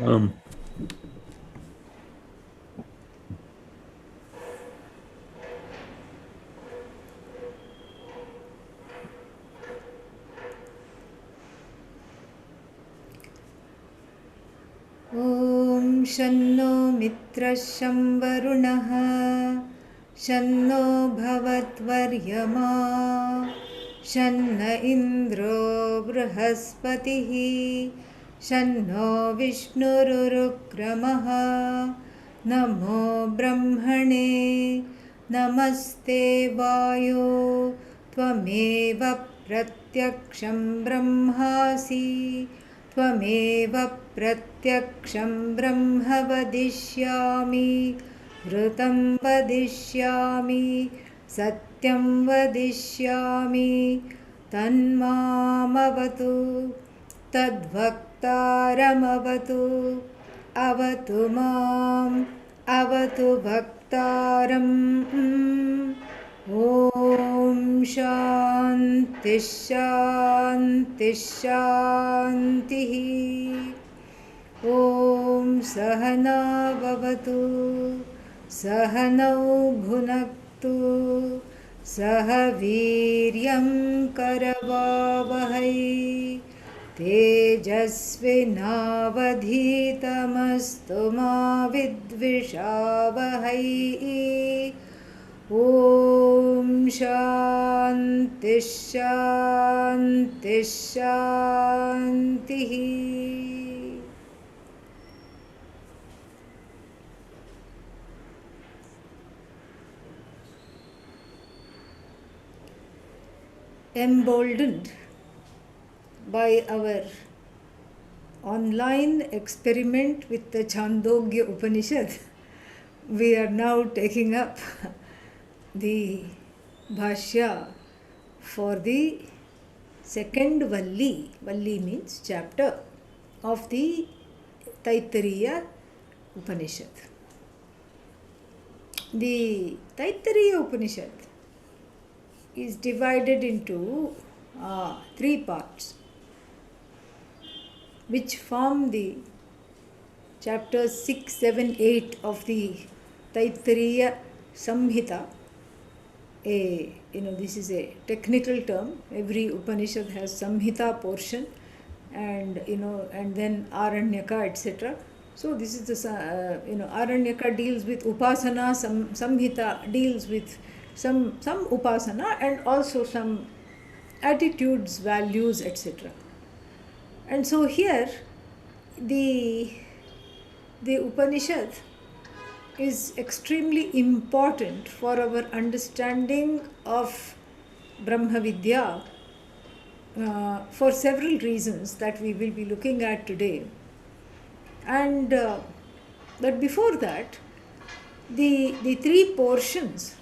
Um, ॐ शन्नो मित्रः शं वरुणः शन्नो भवद्वर्यमा शन्न इन्द्रो बृहस्पतिः शन्नो विष्णुरुरुक्रमः नमो ब्रह्मणे नमस्ते वायो त्वमेव प्रत्यक्षं ब्रह्मासि त्वमेव प्रत्यक्षं ब्रह्म वदिष्यामि ऋतं वदिष्यामि सत्यं वदिष्यामि तन्मामवतु तद्वक्तारमवतु अवतु माम् अवतु वक्तारम् ॐ शान्ति शान्ति शान्तिः ॐ सहना भवतु सहनौ भुनक्तु सह वीर्यं करवावहै तेजस्विनावधीतमस्तु मा विद्विषावहै ॐ शान्ति शान्ति शान्तिः emboldened by our online experiment with the Chandogya Upanishad, we are now taking up the Bhashya for the second Valli. Valli means chapter of the Taittiriya Upanishad. The Taittiriya Upanishad is divided into three parts, which form the chapters 6, 7, 8 of the Taittiriya Samhita. This is a technical term. Every Upanishad has Samhita portion, and and then Aranyaka, etc. So this is the Aranyaka deals with Upasana, Samhita deals with some Upasana and also some attitudes, values, etc. And so here the Upanishad is extremely important for our understanding of Brahma Vidya for several reasons that we will be looking at today. And but before that, the three portions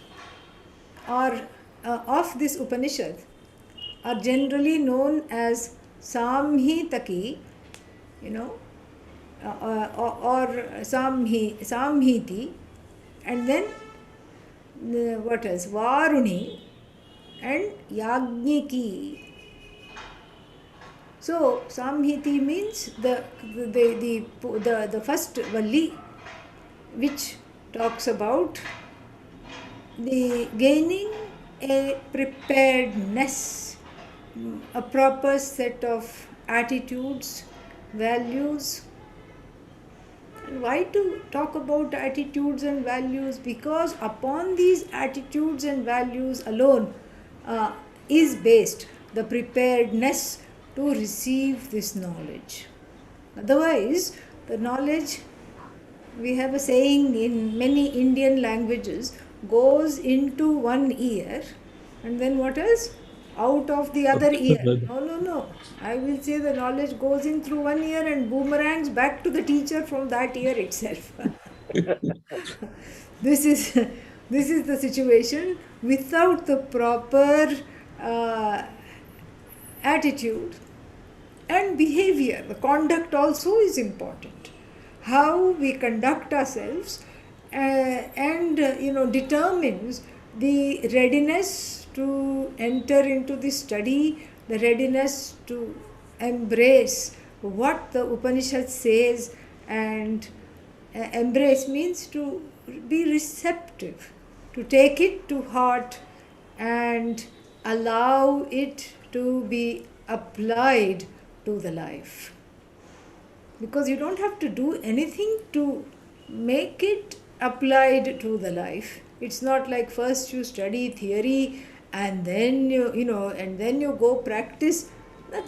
are of this Upanishad are generally known as Samhitaki, or Samhiti, and then what else? Varuni and Yajniki. So Samhiti means the first Valli, which talks about the gaining a preparedness, a proper set of attitudes, values. And why to talk about attitudes and values? Because upon these attitudes and values alone is based the preparedness to receive this knowledge. Otherwise, the knowledge, we have a saying in many Indian languages, goes into one ear and then what else? Out of the other ear. No. I will say the knowledge goes in through one ear and boomerangs back to the teacher from that ear itself. This is the situation. Without the proper attitude and behavior, the conduct also is important. How we conduct ourselves and determines the readiness to enter into the study, the readiness to embrace what the Upanishad says, And embrace means to be receptive, to take it to heart and allow it to be applied to the life. Because you don't have to do anything to make it applied to the life. It's not like first you study theory and then you go practice.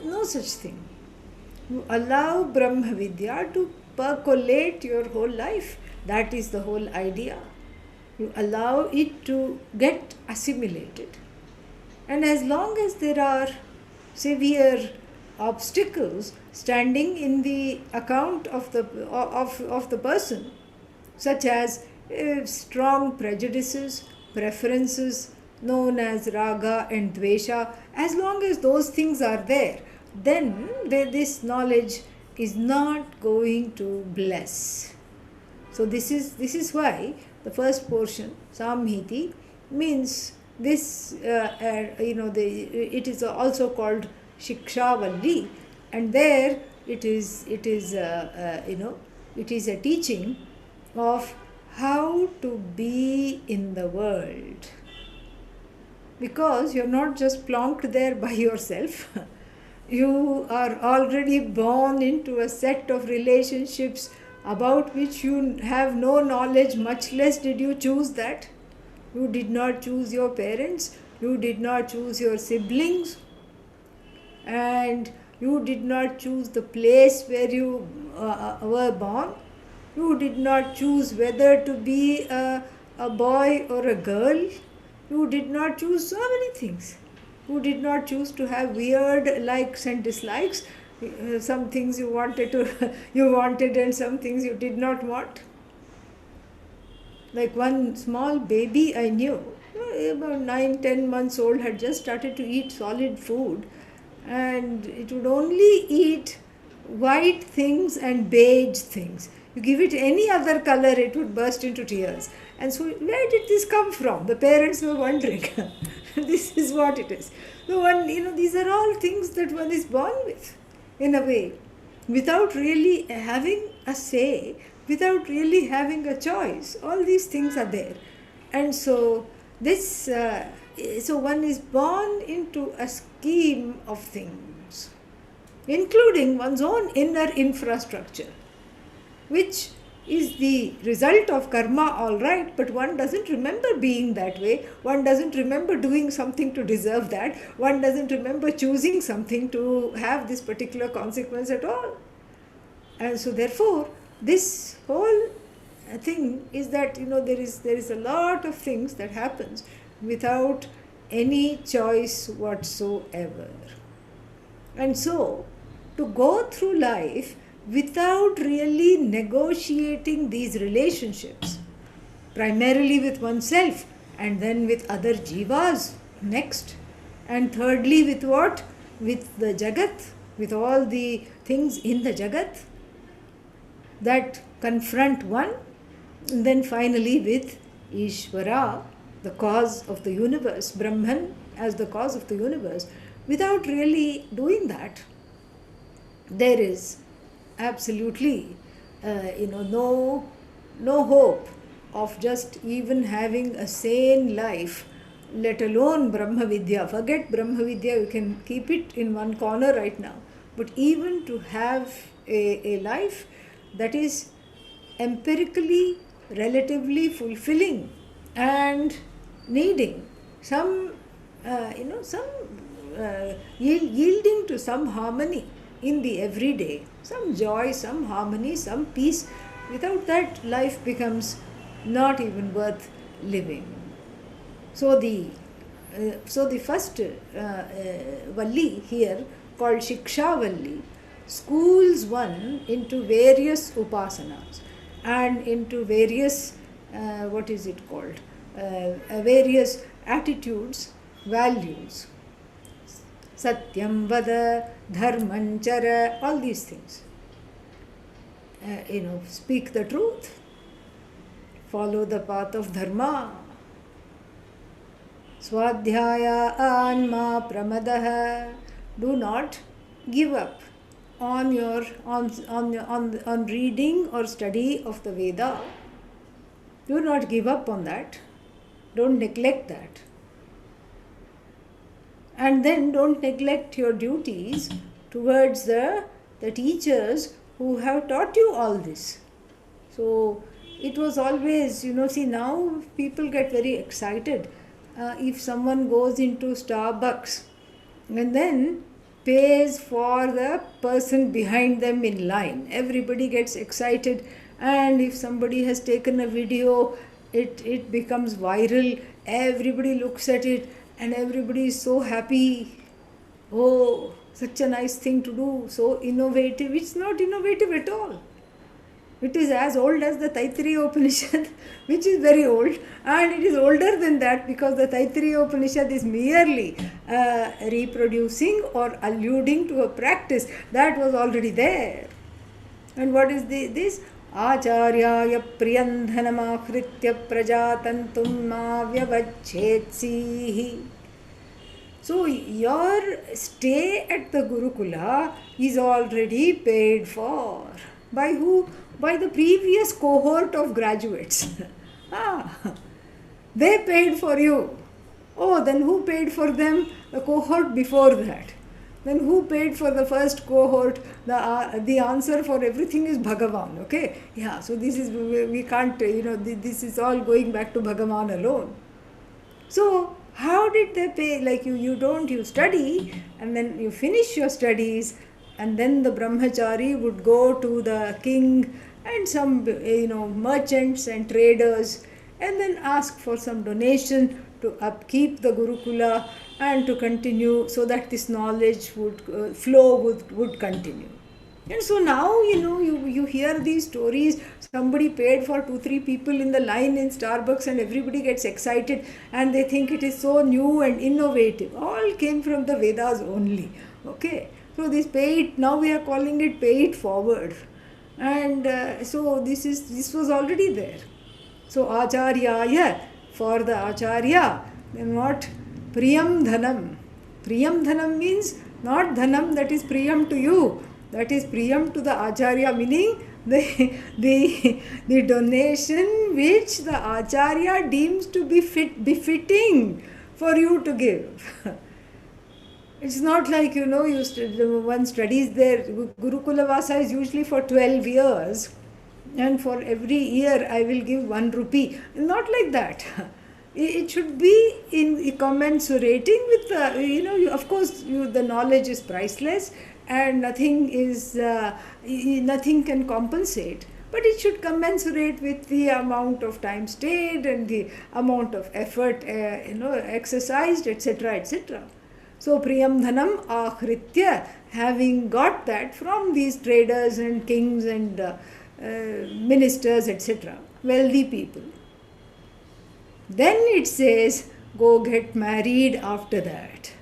No such thing. You allow Brahma Vidya to percolate your whole life. That is the whole idea. You allow it to get assimilated. And as long as there are severe obstacles standing in the account of the person, such as strong prejudices, preferences known as raga and dvesha, as long as those things are there, then this knowledge is not going to bless. So this is why the first portion, Samhiti, means this. It is also called Shikshavalli, and there it is a teaching of how to be in the world, because you're not just plonked there by yourself. You are already born into a set of relationships about which you have no knowledge, much less did you choose that. You did not choose your parents, you did not choose your siblings, and you did not choose the place where you were born. You did not choose whether to be a boy or a girl. You did not choose so many things. You did not choose to have weird likes and dislikes. Some things you wanted and some things you did not want. Like one small baby I knew, about 9-10 months old, had just started to eat solid food, and it would only eat white things and beige things. You give it any other color, it would burst into tears. And so, where did this come from? The parents were wondering. This is what it is. So these are all things that one is born with, in a way, without really having a say, without really having a choice. All these things are there. And so so one is born into a scheme of things, including one's own inner infrastructure, which is the result of karma, all right, but one doesn't remember being that way. One doesn't remember doing something to deserve that. One doesn't remember choosing something to have this particular consequence at all. And so therefore, this whole thing is that there is a lot of things that happens without any choice whatsoever. And so to go through life without really negotiating these relationships, primarily with oneself and then with other jivas next, and thirdly with what? With the jagat, with all the things in the jagat that confront one, and then finally with Ishvara, the cause of the universe, Brahman as the cause of the universe. Without really doing that, there is absolutely no hope of just even having a sane life, let alone Brahma Vidya. Forget Brahma Vidya, you can keep it in one corner right now. But even to have a life that is empirically relatively fulfilling and needing some yielding to some harmony in the everyday, some joy, some harmony, some peace. Without that, life becomes not even worth living. So the first Valli here, called Shikshavalli, schools one into various upasanas and into various various attitudes, values. Satyam vada, dharmanchara, all these things. Speak the truth, follow the path of dharma. Swadhyaya anma pramadah, do not give up on your on reading or study of the Veda. Do not give up on that. Don't neglect that. And then don't neglect your duties towards the teachers who have taught you all this. So it was always, see, now people get very excited if someone goes into Starbucks and then pays for the person behind them in line. Everybody gets excited, and if somebody has taken a video, it becomes viral. Everybody looks at it and everybody is so happy. Oh, such a nice thing to do, so innovative. It's not innovative at all. It is as old as the Taittiriya Upanishad, which is very old, and it is older than that because the Taittiriya Upanishad is merely reproducing or alluding to a practice that was already there. And what is this? Acharyaya priyandhanamahritya prajatantum ma vyavachhetsihi. So your stay at the Gurukula is already paid for. By who? By the previous cohort of graduates. They paid for you. Oh, then who paid for them? The cohort before that. Then who paid for the first cohort? The answer for everything is Bhagavan. Okay? Yeah, so this is, we can't, this is all going back to Bhagavan alone. So, how did they pay? Like you study and then you finish your studies, and then the brahmachari would go to the king and some merchants and traders and then ask for some donation to upkeep the Gurukula and to continue, so that this knowledge would would continue. And so now, you hear these stories. Somebody paid for 2-3 people in the line in Starbucks and everybody gets excited and they think it is so new and innovative. All came from the Vedas only. Okay. So this pay it, now we are calling it pay it forward. And so this was already there. So Acharyaya, for the Acharya, then what? Priyam Dhanam. Priyam Dhanam means not Dhanam that is Priyam to you. That is Priyam to the Acharya, meaning the donation which the Acharya deems to be befitting for you to give. It's not like, one studies there. Gurukula Vasa is usually for 12 years, and for every year I will give 1 rupee. Not like that. It should be in commensurating with the, of course, the knowledge is priceless and nothing can compensate. But it should commensurate with the amount of time stayed and the amount of effort, exercised, etc., etc. So, Priyam Dhanam Ahritya, having got that from these traders and kings and ministers, etc., wealthy people. Then it says, go get married after that.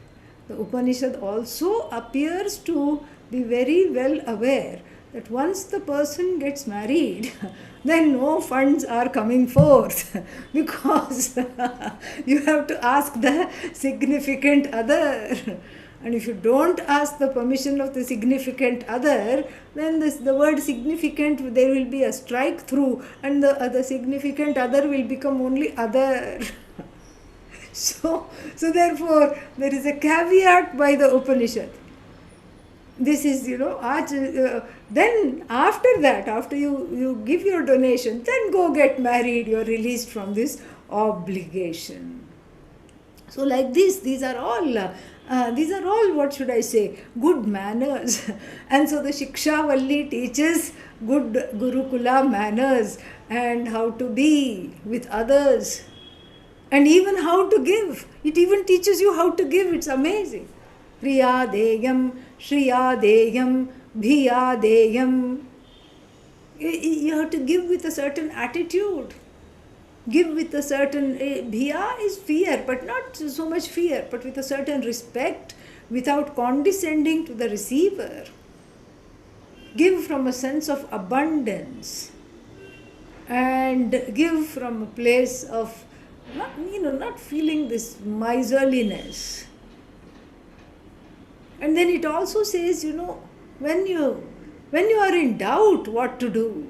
The Upanishad also appears to be very well aware that once the person gets married, then no funds are coming forth because you have to ask the significant other. And if you don't ask the permission of the significant other, then the word significant, there will be a strike through and the significant other will become only other. So therefore, there is a caveat by the Upanishad. This is, then after that, after you give your donation, then go get married, you are released from this obligation. So like this, these are all, what should I say, good manners. And so the Shikshavalli teaches good Gurukula manners and how to be with others. And even how to give. It even teaches you how to give. It's amazing. Priya Deyam, Shriya Deyam, Bhiya Deyam. You have to give with a certain attitude. Give with a certain, Bhiya is fear, but not so much fear, but with a certain respect, without condescending to the receiver. Give from a sense of abundance. And give from a place of not feeling this miserliness. And then it also says, When you are in doubt what to do,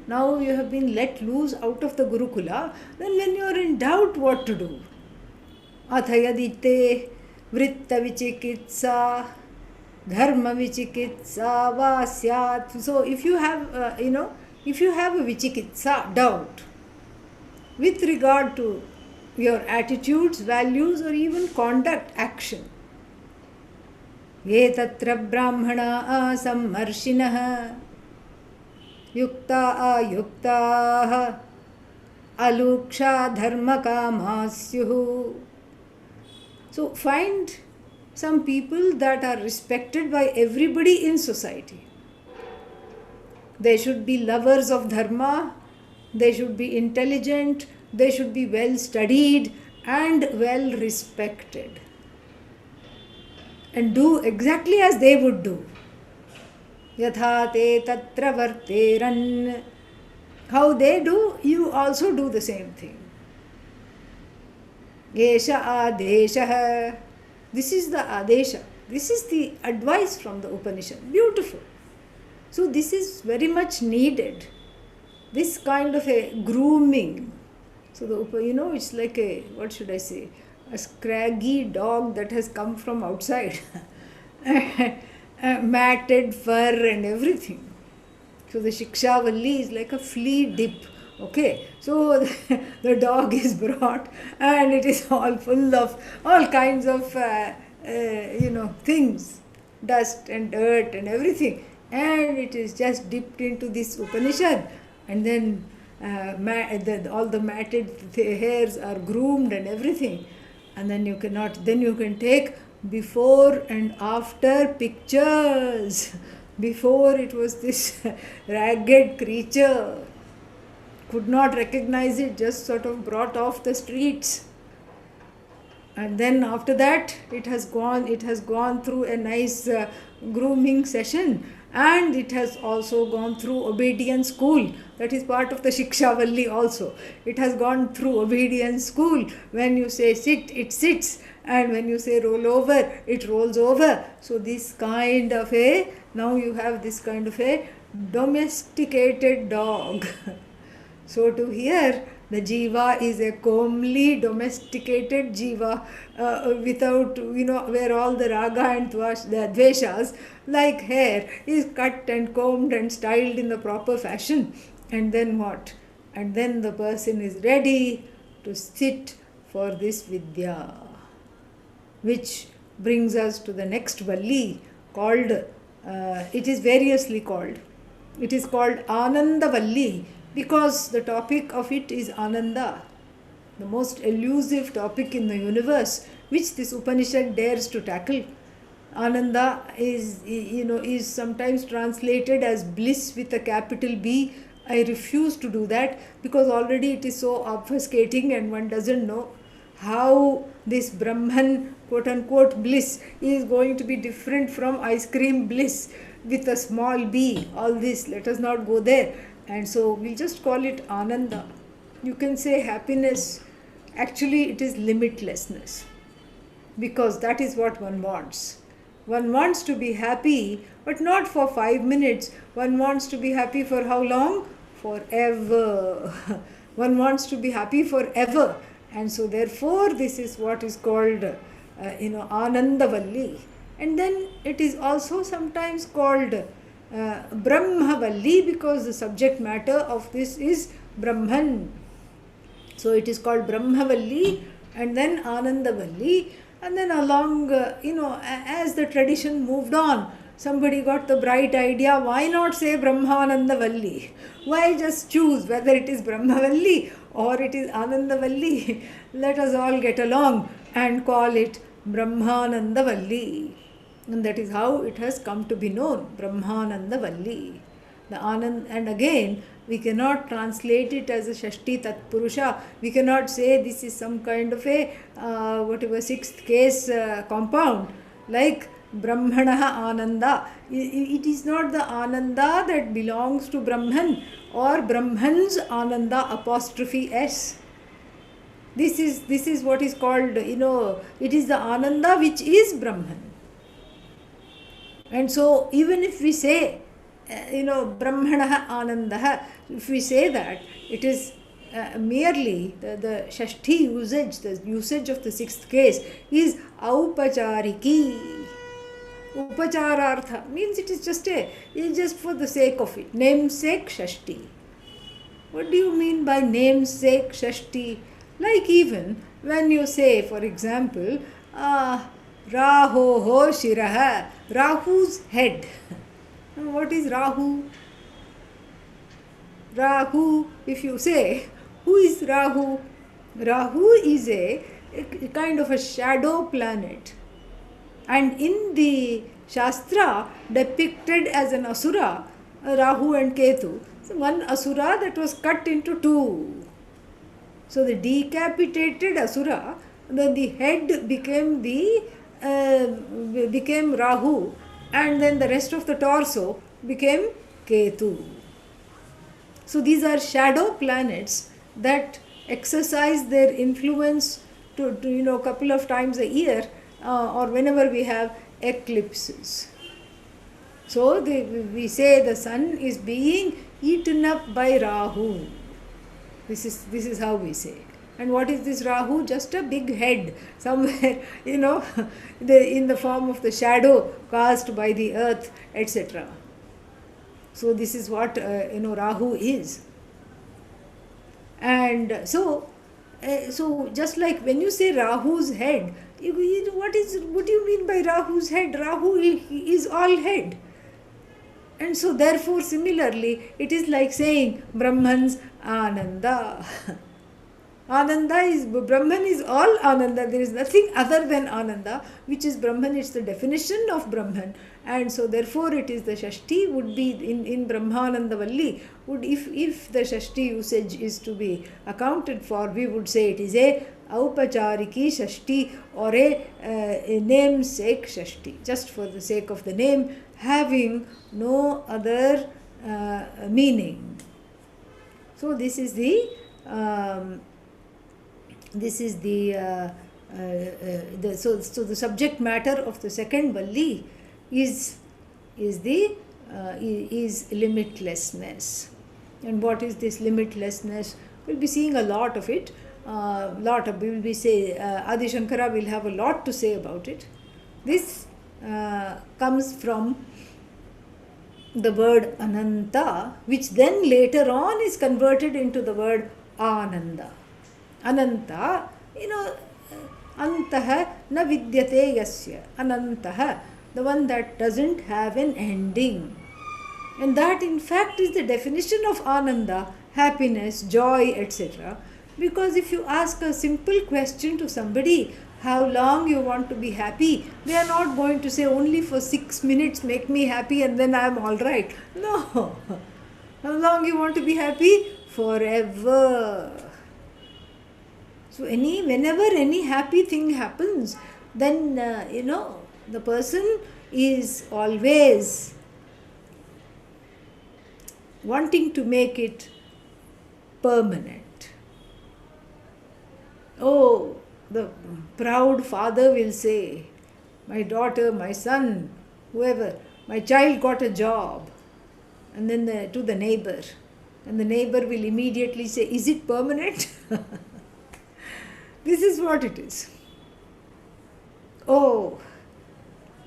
now you have been let loose out of the Gurukula, then when you are in doubt what to do, athayadite vritta vichikitsa dharma vichikitsa vasyat. So if you have, if you have a vichikitsa, doubt, with regard to your attitudes, values, or even conduct, action, ये तत्र ब्राह्मणा सम्मर्षिणः युक्ता अयुक्ताः अलूक्षा धर्मकामाः स्युः. So find some people that are respected by everybody in society. They should be lovers of dharma, they should be intelligent, they should be well studied and well respected. And do exactly as they would do. Yatha te tatra varteran. How they do, you also do the same thing. Gesha adesha. This is the adesha. This is the advice from the Upanishad. Beautiful. So this is very much needed. This kind of a grooming. So the it's like a, what should I say, a scraggy dog that has come from outside. Matted fur and everything. So the Shikshavalli is like a flea dip. Okay, so the dog is brought and it is all full of all kinds of things, dust and dirt and everything, and it is just dipped into this Upanishad, and then all the matted hairs are groomed and everything, and then you can take before and after pictures. Before it was this ragged creature, could not recognize it, just sort of brought off the streets. And then after that, it has gone through a nice grooming session, and it has also gone through obedience school. That is part of the Shikshavalli also. It has gone through obedience school. When you say sit, it sits, and when you say roll over, it rolls over. So now you have this kind of a domesticated dog. So to here, the jiva is a comely domesticated jiva, without, where all the raga and the dveshas, like hair, is cut and combed and styled in the proper fashion. And then what? And then the person is ready to sit for this vidya. Which brings us to the next valli called, it is variously called. It is called Anandavalli because the topic of it is Ananda, the most elusive topic in the universe, which this Upanishad dares to tackle. Ananda is sometimes translated as bliss with a capital B. I refuse to do that because already it is so obfuscating and one doesn't know how this Brahman quote unquote bliss is going to be different from ice cream bliss with a small b. All this, let us not go there. And so we'll just call it Ananda. You can say happiness. Actually, it is limitlessness, because that is what one wants. One wants to be happy, but not for 5 minutes. One wants to be happy for how long? Forever. One wants to be happy forever. And so therefore this is what is called Anandavalli. And then it is also sometimes called Brahmavalli, because the subject matter of this is Brahman. So it is called Brahmavalli and then Anandavalli. And then along, as the tradition moved on, somebody got the bright idea, why not say Brahmanandavalli? Why just choose whether it is Brahmavalli or it is Anandavalli? Let us all get along and call it Brahmanandavalli. And that is how it has come to be known, Brahmanandavalli. The Anand, and again, we cannot translate it as a Shashti Tatpurusha. We cannot say this is some kind of a sixth case compound, like Brahmanaha Ananda. It is not the Ananda that belongs to Brahman or Brahman's Ananda apostrophe S. This is what is called, it is the Ananda which is Brahman. And so, even if we say, Brahmanaha Anandaha, if we say that, it is merely the Shashti usage, the usage of the sixth case is Aupachariki. Upacharartha means it is just for the sake of it. Namesake Shashti. What do you mean by namesake Shashti? Like even when you say, for example, Rahoho Shiraha, Rahu's head. What is Rahu? Rahu, if you say, who is Rahu? Rahu is a kind of a shadow planet. And in the Shastra, depicted as an Asura, Rahu and Ketu, so one Asura that was cut into two. So the decapitated Asura, then the head became Rahu, and then the rest of the torso became Ketu. So these are shadow planets that exercise their influence to couple of times a year, or whenever we have eclipses. So we say the sun is being eaten up by Rahu. This is how we say. And what is this Rahu? Just a big head somewhere, in the form of the shadow cast by the earth, etc. So this is what Rahu is. And so just like when you say Rahu's head, what do you mean by Rahu's head? Rahu is all head. And so therefore similarly it is like saying Brahman's Ananda. Brahman is all Ananda. There is nothing other than Ananda, which is Brahman. It's the definition of Brahman. And so therefore it is the Shashti would be in Brahmanandavalli. If the Shashti usage is to be accounted for, we would say it is a Aupachariki Shashti, or a namesake Shashti, just for the sake of the name, having no other meaning. So this is the the subject matter of the second Valli is limitlessness. And what is this limitlessness? We'll be seeing a lot of it. Adi Shankara will have a lot to say about it. This comes from the word Ananta, which then later on is converted into the word Ananda. Ananta, Antaha na vidyate yasya. Anantaha, the one that doesn't have an ending. And that in fact is the definition of Ananda, happiness, joy, etc. Because if you ask a simple question to somebody, how long you want to be happy, they are not going to say only for 6 minutes make me happy and then I am all right. No. How long you want to be happy? Forever. So whenever any happy thing happens, then the person is always wanting to make it permanent. Oh, the proud father will say, my daughter, my son, whoever, my child got a job. And then to the neighbor. And the neighbor will immediately say, is it permanent? This is what it is. Oh,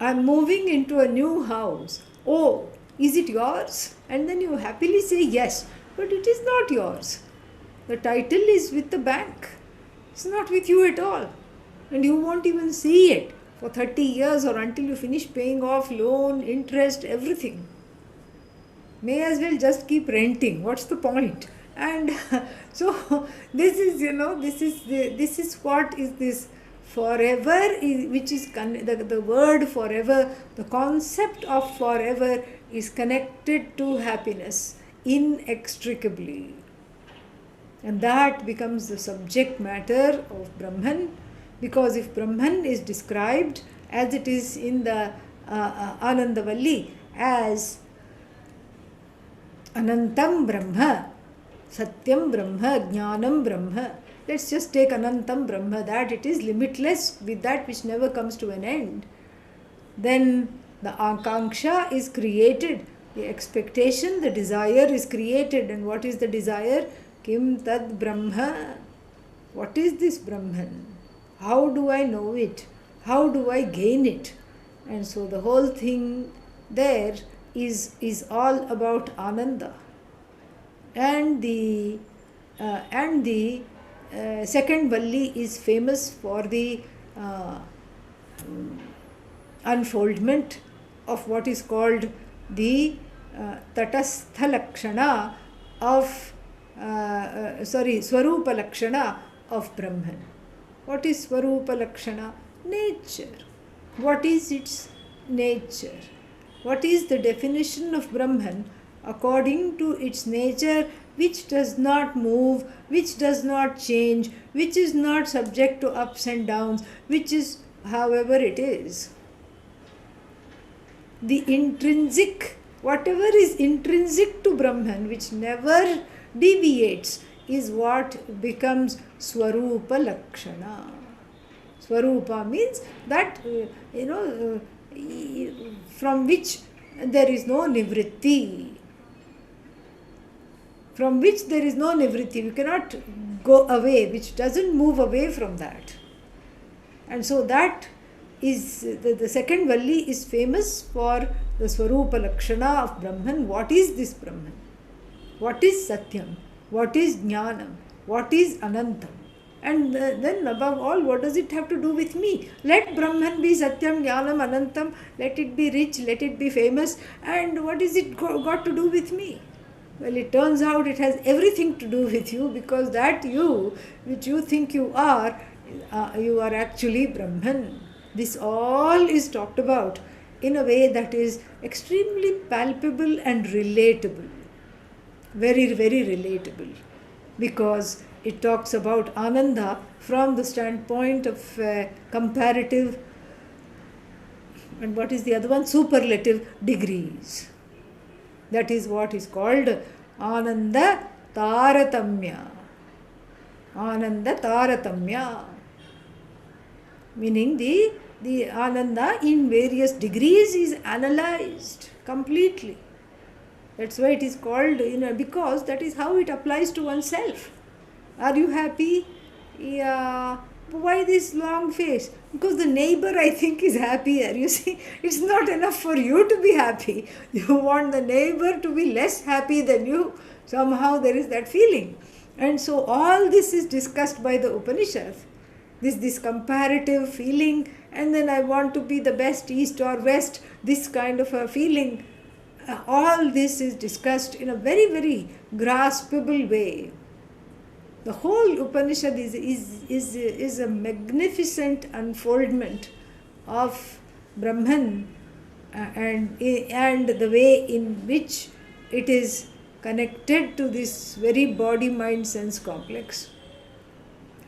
I'm moving into a new house. Oh, is it yours? And then you happily say yes, but it is not yours. The title is with the bank. It's not with you at all. And you won't even see it for 30 years or until you finish paying off loan, interest, everything. May as well just keep renting. What's the point? And so this is, this is what is this forever, which is the word forever, the concept of forever is connected to happiness inextricably. And that becomes the subject matter of Brahman, because if Brahman is described as it is in the Anandavalli as Anantam Brahma, Satyam Brahma, Jnanam Brahma. Let's just take Anantam Brahma, that it is limitless, with that which never comes to an end. Then The Akanksha is created. The expectation, the desire is created. And what is the desire? Kim tad Brahma. What is this Brahman? How do I know it? How do I gain it? And so the whole thing there is all about Ananda. And the second Valli is famous for the unfoldment of what is called the Tatastha Lakshana of Swarupa Lakshana of Brahman. What is Swarupa Lakshana? Nature. What is its nature? What is the definition of Brahman according to its nature, which does not move, which does not change, which is not subject to ups and downs, which is however it is? The intrinsic, whatever is intrinsic to Brahman, which never deviates, is what becomes Swarupa Lakshana. Swarupa means that, from which there is no nivritti. From which there is no nivritti. We cannot go away, which doesn't move away from that. And so that is, the second Valli is famous for the Swarupa Lakshana of Brahman. What is this Brahman? What is Satyam? What is Jnanam? What is Anantam? And then above all, what does it have to do with me? Let Brahman be Satyam, Jnanam, Anantam. Let it be rich, let it be famous. And what is it got to do with me? Well, it turns out it has everything to do with you, because that you, which you think you are actually Brahman. This all is talked about in a way that is extremely palpable and relatable. Very, very relatable. Because it talks about Ananda from the standpoint of comparative, and what is the other one? Superlative degrees. That is what is called Ananda Taratamya. Ananda Taratamya. Meaning the Ananda in various degrees is analyzed completely. That's why it is called, because that is how it applies to oneself. Are you happy? Yeah. Why this long face? Because the neighbor, I think, is happier. You see, it's not enough for you to be happy. You want the neighbor to be less happy than you. Somehow there is that feeling. And so all this is discussed by the Upanishad. This comparative feeling, and then I want to be the best, east or west, this kind of a feeling. All this is discussed in a very, very graspable way. The whole Upanishad is a magnificent unfoldment of Brahman and the way in which it is connected to this very body, mind, sense complex.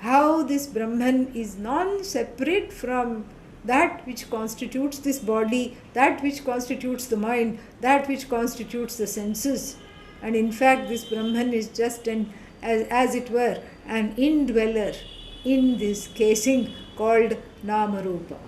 How this Brahman is non-separate from that which constitutes this body, that which constitutes the mind, that which constitutes the senses. And in fact, this Brahman is just as it were, an indweller in this casing called Namarupa.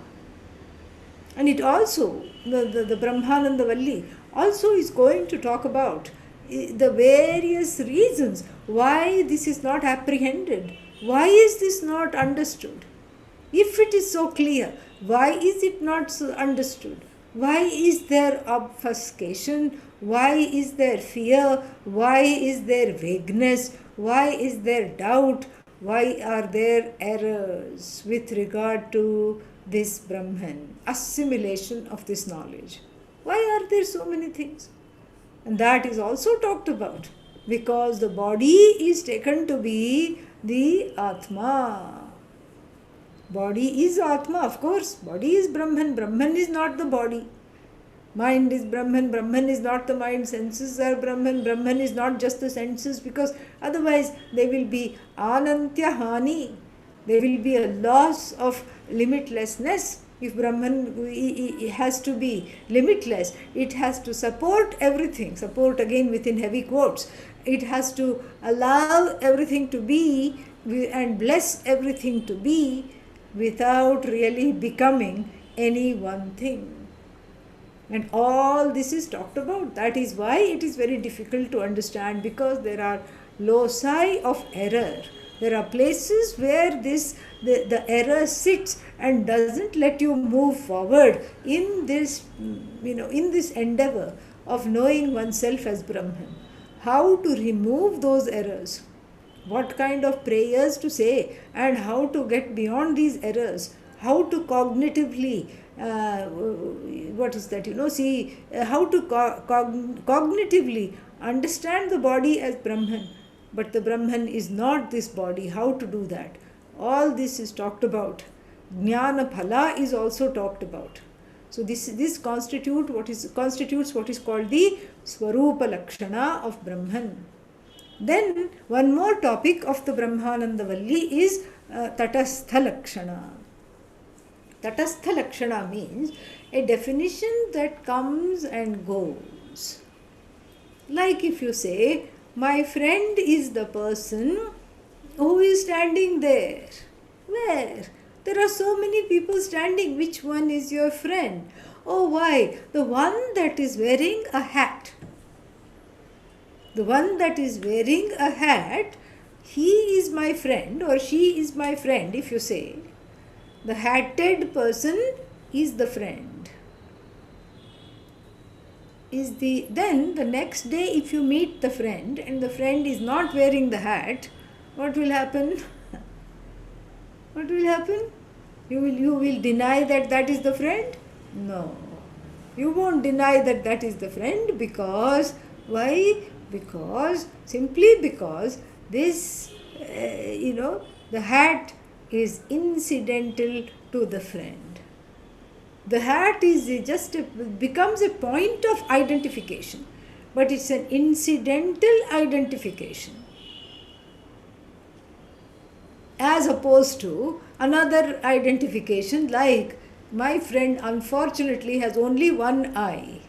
And it also, the Brahmanandavalli also is going to talk about the various reasons why this is not apprehended. Why is this not understood? If it is so clear, why is it not so understood? Why is there obfuscation? Why is there fear? Why is there vagueness? Why is there doubt? Why are there errors with regard to this Brahman, assimilation of this knowledge? Why are there so many things? And that is also talked about, because the body is taken to be the Atma. Body is Atma, of course. Body is Brahman. Brahman is not the body. Mind is Brahman. Brahman is not the mind. Senses are Brahman. Brahman is not just the senses, because otherwise there will be Anantya Hani. There will be a loss of limitlessness. If Brahman has to be limitless, it has to support everything. Support again within heavy quotes. It has to allow everything to be and bless everything to be without really becoming any one thing. And all this is talked about. That is why it is very difficult to understand, because there are loci of error. There are places where the error sits and doesn't let you move forward in this, in this endeavor of knowing oneself as Brahman. How to remove those errors, what kind of prayers to say, and how to get beyond these errors, how to cognitively, what is that, how to cognitively understand the body as Brahman, but the Brahman is not this body. How to do that? All this is talked about. Jnana phala is also talked about. So this constitutes what is called the Swarupa Lakshana of Brahman. Then one more topic of the Brahmanandavalli is Tatastha Lakshana. Tatastha Lakshana means a definition that comes and goes. Like if you say, my friend is the person who is standing there. Where? There are so many people standing. Which one is your friend? Oh, why? The one that is wearing a hat. The one that is wearing a hat, he is my friend or she is my friend, if you say. The hatted person is the friend. Then the next day, if you meet the friend and the friend is not wearing the hat, what will happen? What will happen? You will deny that is the friend? No. You won't deny that is the friend, because why? Simply because this, the hat is incidental to the friend. The hat is becomes a point of identification, but it's an incidental identification, as opposed to another identification like, my friend unfortunately has only one eye.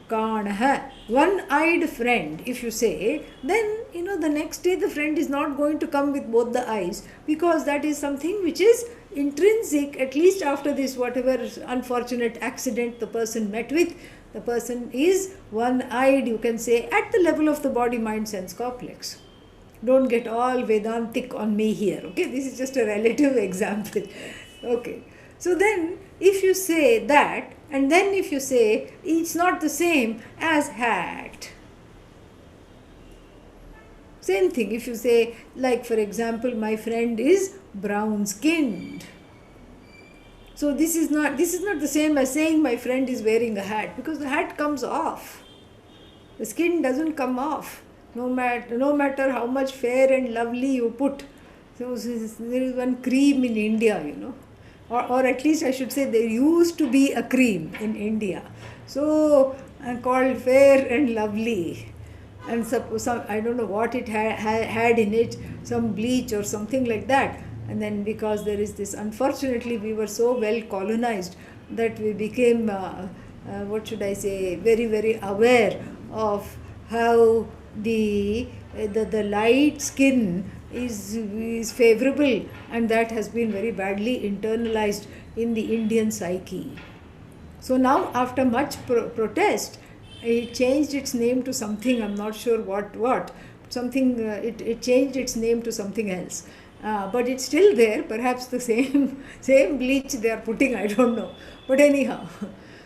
Kanaha, one-eyed friend, if you say, then the next day the friend is not going to come with both the eyes, because that is something which is intrinsic, at least after this whatever unfortunate accident the person met with. The person is one-eyed, you can say, at the level of the body, mind, sense complex. Don't get all Vedantic on me here, okay? This is just a relative example, okay? So then, if you say that, and then if you say it's not the same as hat. Same thing, if you say, like for example, my friend is brown skinned. So this is not the same as saying my friend is wearing a hat, because the hat comes off. The skin doesn't come off, no matter how much fair and lovely you put. So there is one cream in India, or at least I should say there used to be a cream in India, so called Fair and Lovely, and some I don't know what it had in it, some bleach or something like that. And then because there is this, unfortunately we were so well colonized that we became very, very aware of how the light skin is favorable, and that has been very badly internalized in the Indian psyche. So now, after much protest, it changed its name to something, I'm not sure what something, it changed its name to something else, but it's still there, perhaps the same bleach they are putting, I don't know, but anyhow.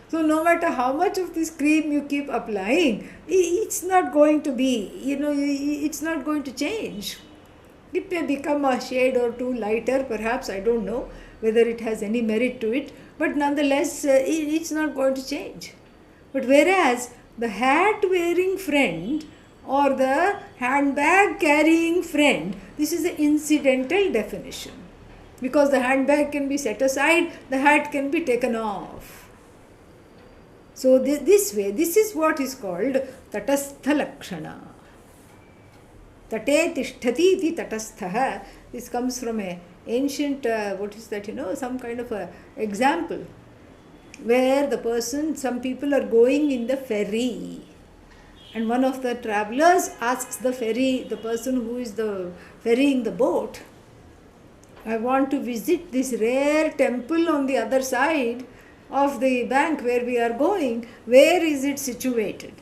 So no matter how much of this cream you keep applying, it's not going to be, it's not going to change. It may become a shade or two lighter, perhaps, I don't know whether it has any merit to it, but nonetheless, it's not going to change. But whereas the hat-wearing friend or the handbag-carrying friend, this is an incidental definition. Because the handbag can be set aside, the hat can be taken off. So this way, this is what is called Tatastha Lakshana. Tate tishtati iti tatastha. This comes from a ancient, some kind of a example where some people are going in the ferry, and one of the travelers asks the person who is ferrying the boat, I want to visit this rare temple on the other side. of the bank where we are going, where is it situated?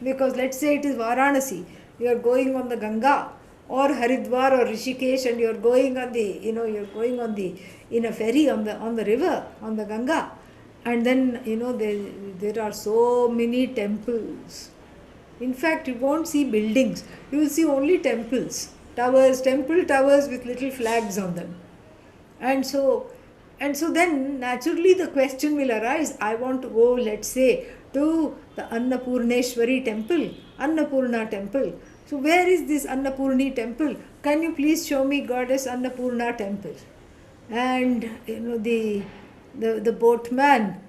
Because let's say it is Varanasi, you are going on the Ganga, or Haridwar or Rishikesh, and you are going on the, you're going on the, in a ferry on the river, on the Ganga. And then, there are so many temples. In fact, you won't see buildings. You will see only temples. Temple towers with little flags on them. And so then naturally the question will arise, I want to go, let's say, to the Annapurneshwari temple, Annapurna temple. So where is this Annapurni temple? Can you please show me Goddess Annapurna temple? And the boatman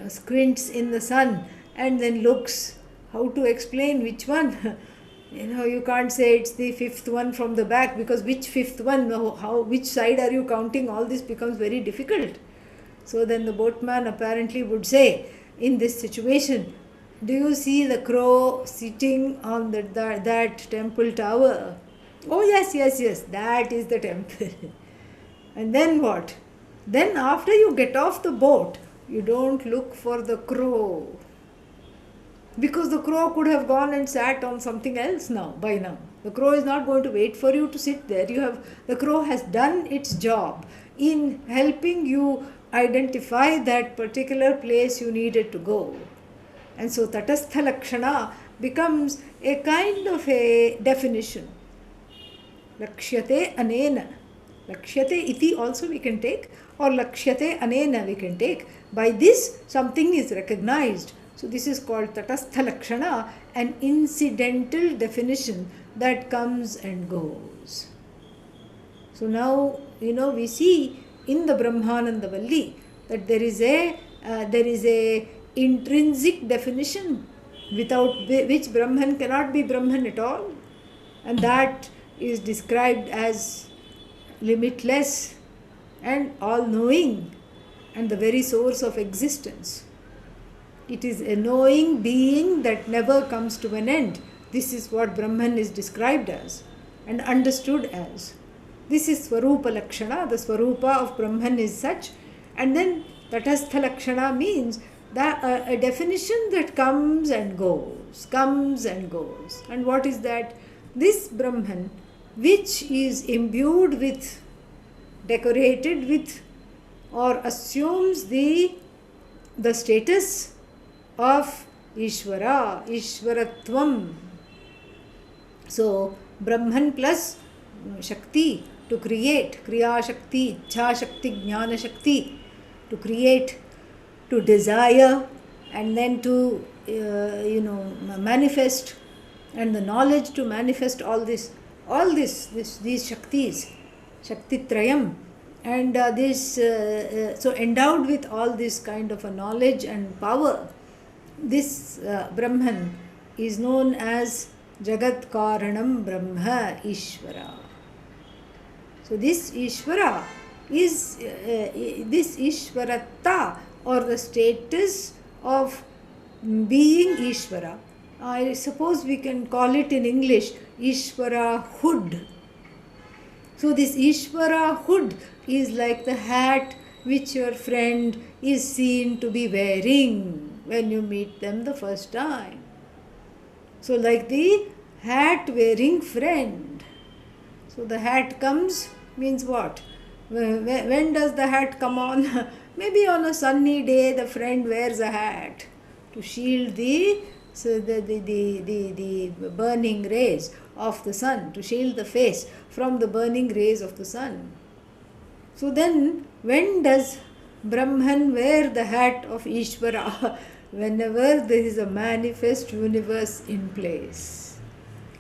squints in the sun and then looks how to explain which one. You can't say it's the fifth one from the back, because which fifth one, which side are you counting? All this becomes very difficult. So then the boatman apparently would say, in this situation, do you see the crow sitting on that temple tower? Oh yes, that is the temple. And then what? Then after you get off the boat, you don't look for the crow, because the crow could have gone and sat on something else by now. The crow is not going to wait for you to sit there. The crow has done its job in helping you identify that particular place you needed to go. And so Tatastha Lakshana becomes a kind of a definition. Lakshyate anena. Lakshyate iti also we can take, or lakshyate anena we can take. By this, something is recognized. So this is called Tatastha Lakshana, an incidental definition that comes and goes. So now, we see in the Brahmanandavalli that there is a intrinsic definition without which Brahman cannot be Brahman at all. And that is described as limitless and all-knowing and the very source of existence. It is a knowing being that never comes to an end. This is what Brahman is described as and understood as. This is Swarupa Lakshana. The Swarupa of Brahman is such. And then Tatastha Lakshana means that a definition that comes and goes. And what is that? This Brahman, which is imbued with, decorated with, or assumes the status of Ishvara, Ishvaratvam. So, Brahman plus Shakti, to create, Kriya Shakti, Ichha Shakti, Jnana Shakti, to create, to desire, and then to, manifest, and the knowledge to manifest these Shaktis, Shaktitrayam. And so endowed with all this kind of a knowledge and power, this Brahman is known as Jagat Karanam Brahma Ishvara. So this Ishvara is this Ishvaratta, or the status of being Ishvara. I suppose we can call it in English Ishvarahood. So this Ishvarahood is like the hat which your friend is seen to be wearing when you meet them the first time. So like the hat wearing friend. So the hat comes means what? When does the hat come on? Maybe on a sunny day the friend wears a hat to shield the burning rays of the sun, to shield the face from the burning rays of the sun. So then, when does Brahman wear the hat of Ishvara? Whenever there is a manifest universe in place.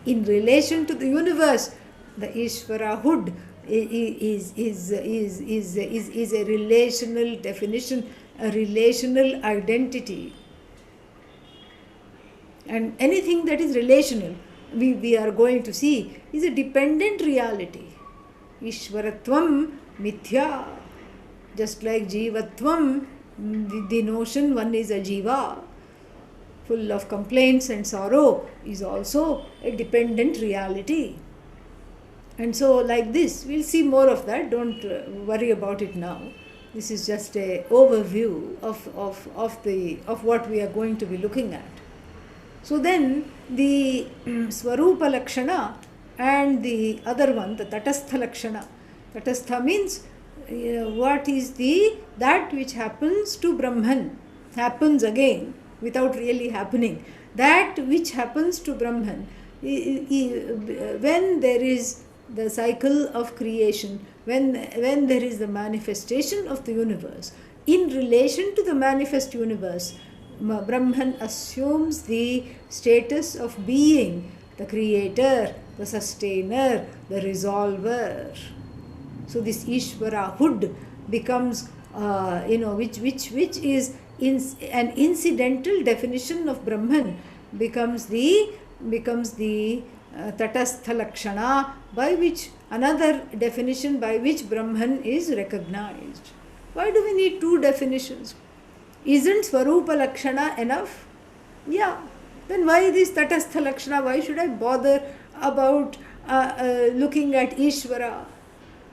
In relation to the universe, the Ishvarahood is a relational definition, a relational identity. And anything that is relational, we are going to see, is a dependent reality. Ishvaratvam mithya. Just like Jivatvam, the notion one is a Jiva, full of complaints and sorrow, is also a dependent reality. And so like this, we'll see more of that, don't worry about it now. This is just a overview of what we are going to be looking at. So then the Swarupa Lakshana and the other one, the Tatastha Lakshana. Tatastha means what is that which happens to Brahman, happens again without really happening. That which happens to Brahman when there is the cycle of creation, when there is the manifestation of the universe. In relation to the manifest universe, Brahman assumes the status of being the creator, the sustainer, the resolver. So this Ishvara hood becomes, which is an incidental definition of Brahman, becomes the Tatastha Lakshana, by which another definition by which Brahman is recognized. Why do we need two definitions? Isn't Swarupa Lakshana enough? Yeah. Then why this Tatastha Lakshana? Why should I bother about looking at Ishvara?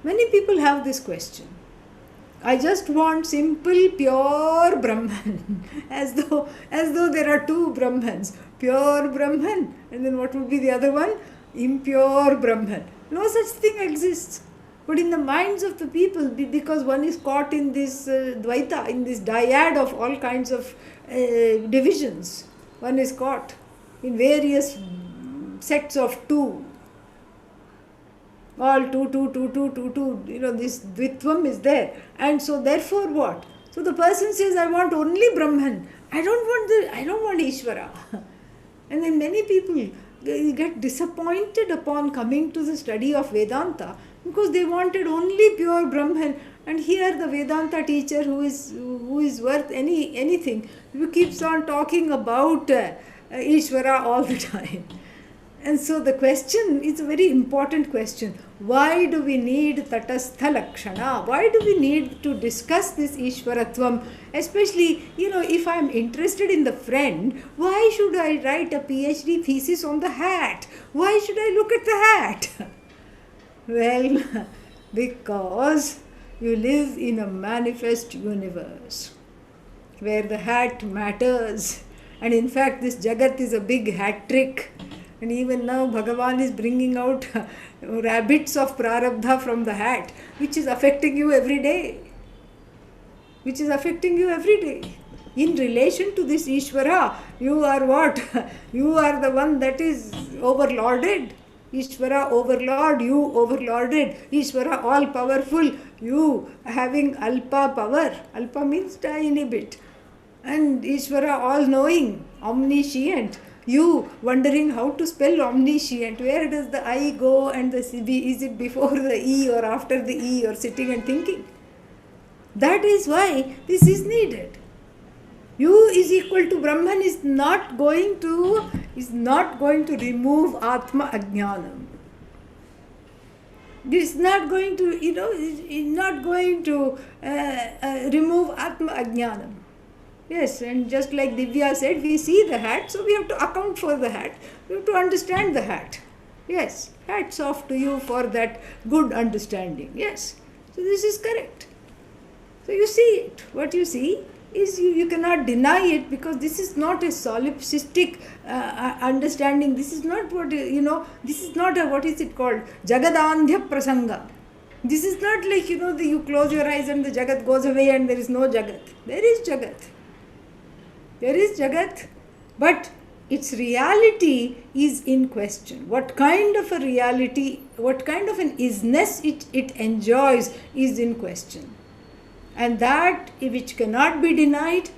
Many people have this question. I just want simple, pure Brahman, as though there are two Brahmans. Pure Brahman, and then what would be the other one? Impure Brahman. No such thing exists. But in the minds of the people, because one is caught in this Dvaita, in this dyad of all kinds of divisions, one is caught in various sets of two. All two, this Dvitvam is there. And so therefore what? So the person says, I want only Brahman. I don't want Ishvara. And then many people get disappointed upon coming to the study of Vedanta because they wanted only pure Brahman. And here the Vedanta teacher who is worth anything, who keeps on talking about Ishvara all the time. And so the question is a very important question. Why do we need Tatastha Lakshana? Why do we need to discuss this Ishvaratvam? Especially, if I am interested in the friend, why should I write a PhD thesis on the hat? Why should I look at the hat? Well, because you live in a manifest universe where the hat matters. And in fact, this Jagat is a big hat trick. And even now Bhagavan is bringing out rabbits of prarabdha from the hat, which is affecting you every day. In relation to this Ishvara, you are what? You are the one that is overlorded. Ishvara overlord, you overlorded. Ishvara all powerful, you having alpa power. Alpa means tiny bit. And Ishvara all knowing, omniscient. You wondering how to spell omniscient. Where does the I go and the CB? Is it before the E or after the E, or sitting and thinking? That is why this is needed. You is equal to Brahman is not going to remove Atma Ajnanam. This is not going to, remove Atma Ajnanam. Yes, and just like Divya said, we see the hat, so we have to account for the hat. We have to understand the hat. Yes, hats off to you for that good understanding. Yes, so this is correct. So you see it. What you see is you cannot deny it, because this is not a solipsistic understanding. This is not what, this is not a, what is it called? Jagadandhya prasanga. This is not like, you close your eyes and the Jagat goes away and there is no Jagat. There is Jagat. There is Jagat, but its reality is in question. What kind of a reality, what kind of an isness it enjoys is in question. And that which cannot be denied,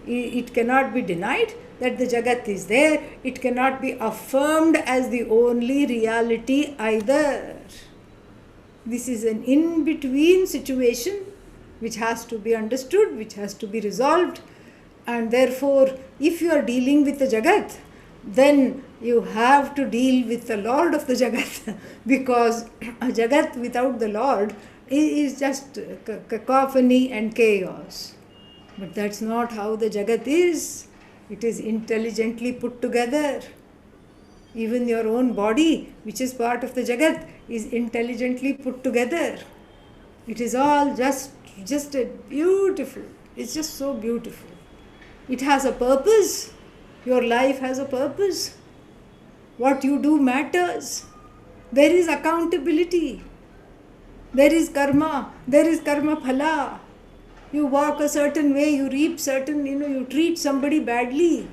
it cannot be denied that the Jagat is there. It cannot be affirmed as the only reality either. This is an in-between situation which has to be understood, which has to be resolved. And therefore, if you are dealing with the Jagat, then you have to deal with the Lord of the Jagat, because a Jagat without the Lord is just cacophony and chaos. But that's not how the Jagat is. It is intelligently put together. Even your own body, which is part of the Jagat, is intelligently put together. It is all just just a beautiful, it's just so beautiful. It has a purpose. Your life has a purpose. What you do matters. There is accountability. There is karma. There is karma phala. You walk a certain way, you reap certain, you treat somebody badly.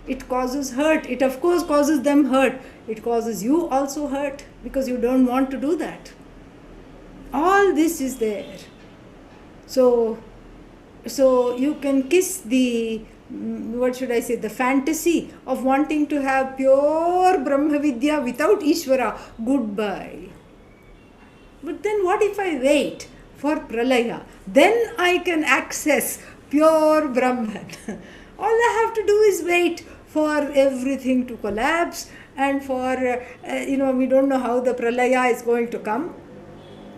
It causes hurt. It of course causes them hurt. It causes you also hurt because you don't want to do that. All this is there. So you can kiss the, the fantasy of wanting to have pure Brahma Vidya without Ishvara. Goodbye. But then what if I wait for Pralaya? Then I can access pure Brahman. All I have to do is wait for everything to collapse and for, we don't know how the Pralaya is going to come.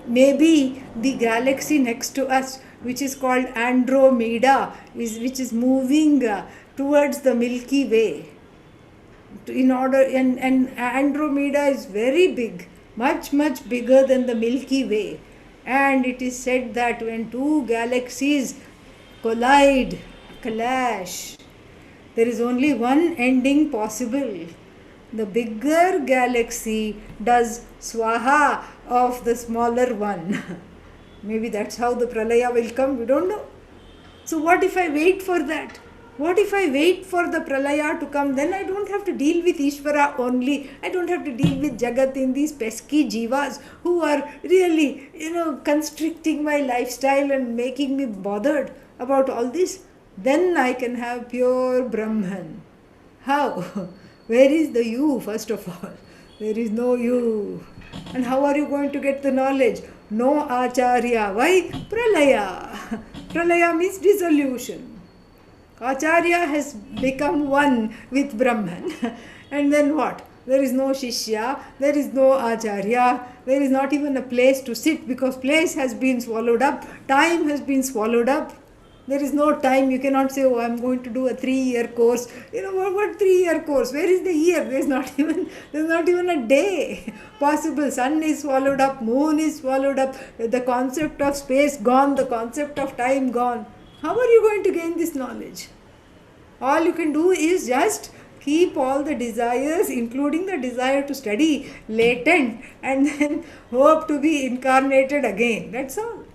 Maybe the galaxy next to us, which is called Andromeda, which is moving towards the Milky Way. And Andromeda is very big, much bigger than the Milky Way. And it is said that when two galaxies collide, clash, there is only one ending possible. The bigger galaxy does swaha of the smaller one. Maybe that's how the Pralaya will come, we don't know. So what if I wait for that? What if I wait for the Pralaya to come? Then I don't have to deal with Ishvara only. I don't have to deal with Jagat in these pesky jivas who are really, constricting my lifestyle and making me bothered about all this. Then I can have pure Brahman. How? Where is the you, first of all? There is no you. And how are you going to get the knowledge? No Acharya. Why? Pralaya. Pralaya means dissolution. Acharya has become one with Brahman. And then what? There is no Shishya, there is no Acharya, there is not even a place to sit because place has been swallowed up, time has been swallowed up. There is no time. You cannot say, oh, I'm going to do a 3-year course. What 3-year course? Where is the year? There's not even a day possible. Sun is swallowed up, moon is swallowed up, the concept of space gone, the concept of time gone. How are you going to gain this knowledge? All you can do is just keep all the desires, including the desire to study, latent, and then hope to be incarnated again. That's all.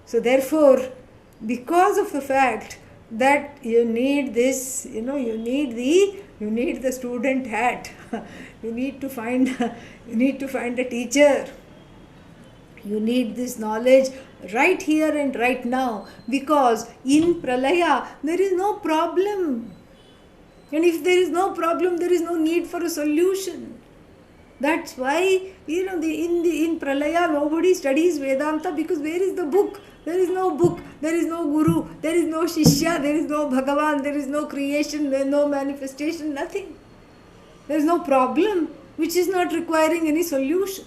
So therefore, because of the fact that you need this, you need the student hat. you need to find a teacher. You need this knowledge right here and right now, because in Pralaya there is no problem. And if there is no problem, there is no need for a solution. That's why, in Pralaya nobody studies Vedanta, because where is the book? There is no book, there is no guru, there is no Shishya, there is no Bhagavan, there is no creation, there is no manifestation, nothing. There is no problem which is not requiring any solution.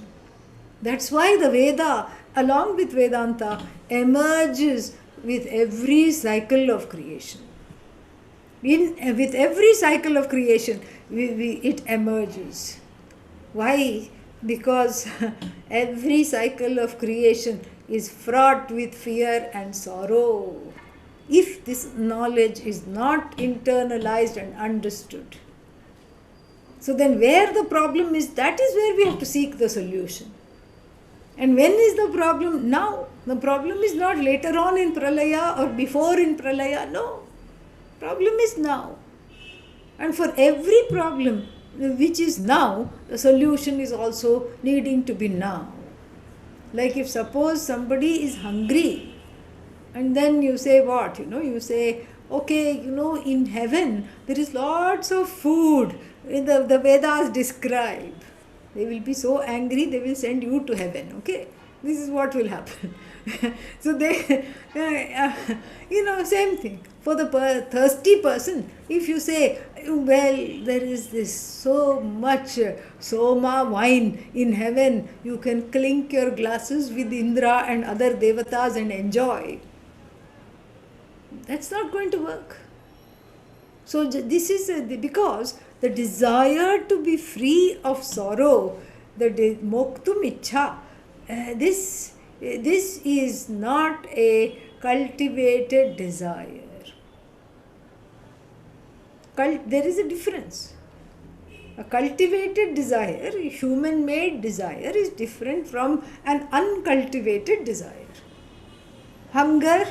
That's why the Veda, along with Vedanta, emerges with every cycle of creation. With every cycle of creation, it emerges. Why? Because every cycle of creation is fraught with fear and sorrow. If this knowledge is not internalized and understood. So then where the problem is, that is where we have to seek the solution. And when is the problem? Now. The problem is not later on in Pralaya or before in Pralaya. No. Problem is now. And for every problem which is now, the solution is also needing to be now. Like if suppose somebody is hungry, and then you say what? You say, okay, in heaven there is lots of food. The Vedas describe. They will be so angry, they will send you to heaven. Okay? This is what will happen. So they, same thing. For the thirsty person, if you say, well, there is this so much Soma wine in heaven, you can clink your glasses with Indra and other devatas and enjoy. That's not going to work. So this is because the desire to be free of sorrow, the moktum ichha, this This is not a cultivated desire. There is a difference. A cultivated desire, a human-made desire, is different from an uncultivated desire. Hunger,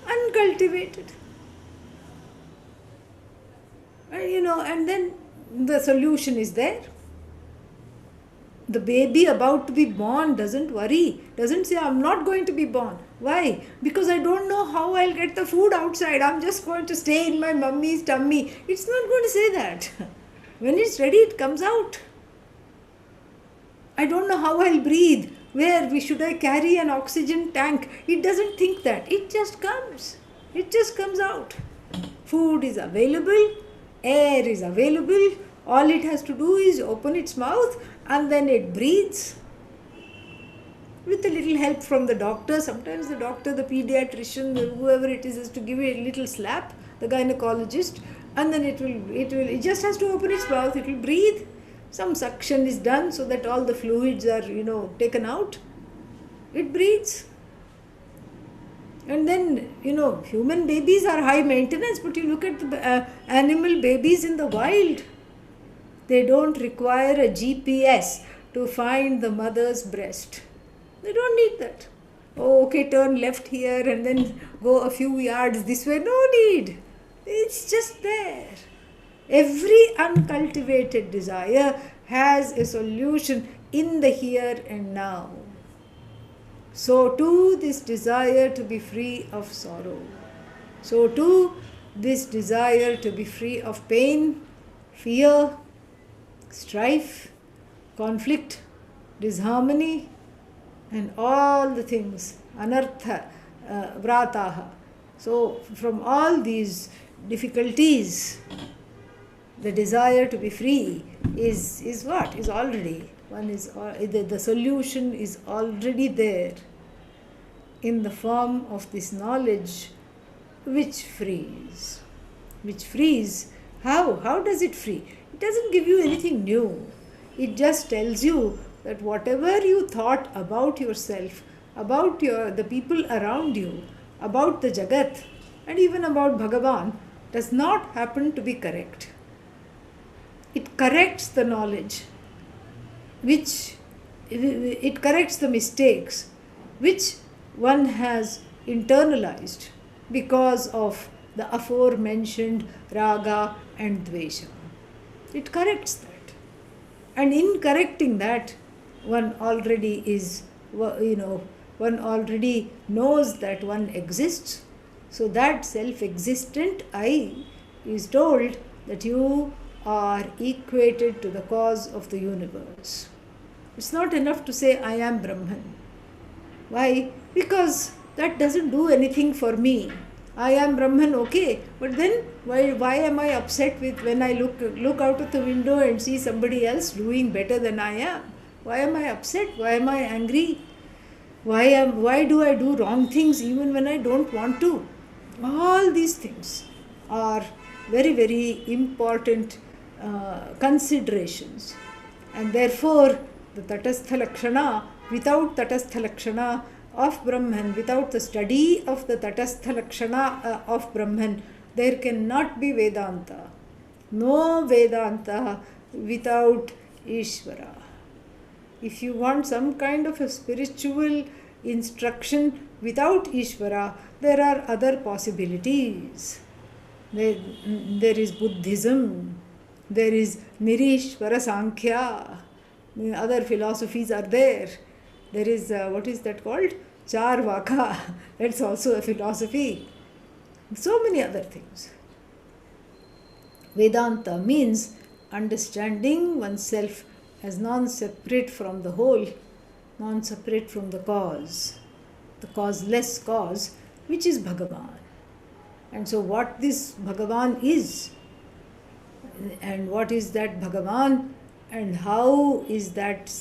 uncultivated. And then the solution is there. The baby about to be born doesn't worry, doesn't say, I'm not going to be born. Why? Because I don't know how I'll get the food outside. I'm just going to stay in my mummy's tummy. It's not going to say that. When it's ready, it comes out. I don't know how I'll breathe. Should I carry an oxygen tank? It doesn't think that. It just comes. It just comes out. Food is available. Air is available. All it has to do is open its mouth and then it breathes. With a little help from the doctor. Sometimes the doctor, the pediatrician, whoever it is has to give it a little slap, the gynecologist, and then it just has to open its mouth, it will breathe. Some suction is done so that all the fluids are, taken out. It breathes. And then, human babies are high maintenance, but you look at the animal babies in the wild. They don't require a GPS to find the mother's breast. They don't need that. Oh, okay, turn left here and then go a few yards this way. No need. It's just there. Every uncultivated desire has a solution in the here and now. So too this desire to be free of sorrow. So too this desire to be free of pain, fear, strife, conflict, disharmony, and all the things, anartha, vrataha. So from all these difficulties, the desire to be free is what? Is already, the solution is already there in the form of this knowledge which frees. Which frees. How? How does it free? It doesn't give you anything new. It just tells you that whatever you thought about yourself, about the people around you, about the Jagat, and even about Bhagavan, does not happen to be correct. It corrects the knowledge, it corrects the mistakes which one has internalized because of the aforementioned raga and dvesha. It corrects that. And in correcting that, one already knows that one exists. So that self-existent I is told that you are equated to the cause of the universe. It's not enough to say I am Brahman. Why? Because that doesn't do anything for me. I am Brahman, okay, but then why am I upset when I look out of the window and see somebody else doing better than I am? Why am I upset? Why am I angry? Why do I do wrong things even when I don't want to? All these things are very, very important considerations. And therefore, the Tatastha Lakshana, without Tatastha Lakshana of Brahman, without the study of the Tatastha Lakshana of Brahman, there cannot be Vedanta. No Vedanta without Ishvara. If you want some kind of a spiritual instruction without Ishvara, there are other possibilities. There is Buddhism, there is Nirishvara Sankhya, other philosophies are there. There is, what is that called? Charvaka, that's also a philosophy. So many other things. Vedanta means understanding oneself as non-separate from the whole, non-separate from the cause, the causeless cause, which is Bhagavan. And so what this Bhagavan is, and what is that Bhagavan, and how is that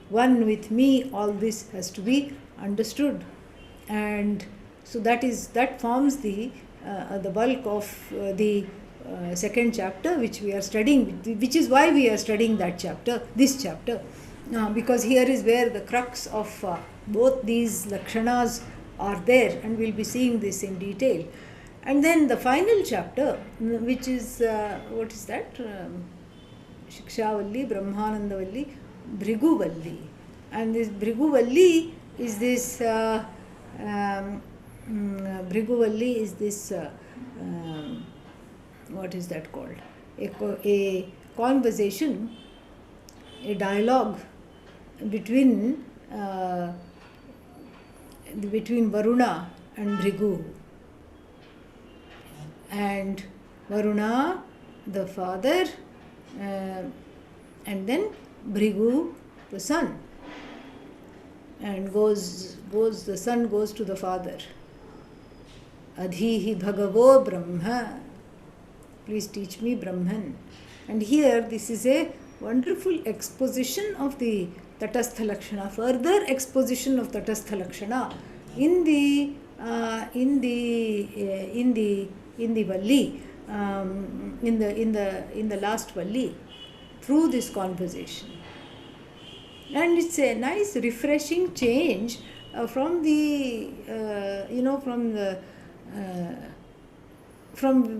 one with me, all this has to be understood. And so that forms the bulk of the second chapter which we are studying, which is why we are studying that chapter, this chapter. because here is where the crux of both these lakshanas are there, and we'll be seeing this in detail. And then the final chapter, which is, what is that? Shikshavalli, Brahmanandavalli, Bhriguvalli. And this Bhriguvalli is this, Bhriguvalli is this, what is that called? A conversation, a dialogue between Varuna and Bhrigu. And Varuna, the father, and then Bhrigu, the son. And the son goes to the father. Adhihi Bhagavo Brahma. Please teach me Brahman. And here this is a wonderful exposition of the Tatastha Lakshana, further exposition of Tatastha Lakshana in the Valli, in the last Valli, through this conversation. And it's a nice refreshing change from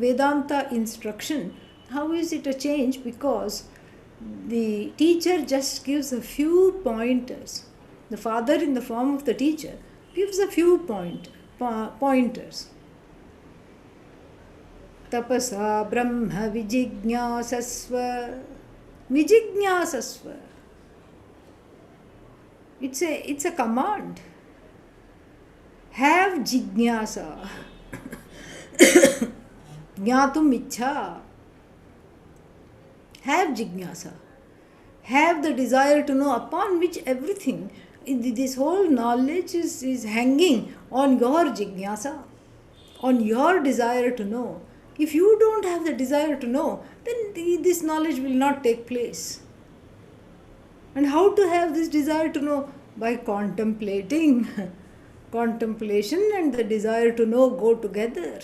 Vedanta instruction. How is it a change? Because the teacher just gives a few pointers. The father, in the form of the teacher, gives a few pointers. Tapasa Brahma Vijignyasasva. Vijignyasasva. It's a command. Have jignyasa. Jnatum ichha. Have jignyasa. Have the desire to know, upon which everything, this whole knowledge is hanging on your jignyasa, on your desire to know. If you don't have the desire to know, then this knowledge will not take place. And how to have this desire to know? By contemplating. Contemplation and the desire to know go together.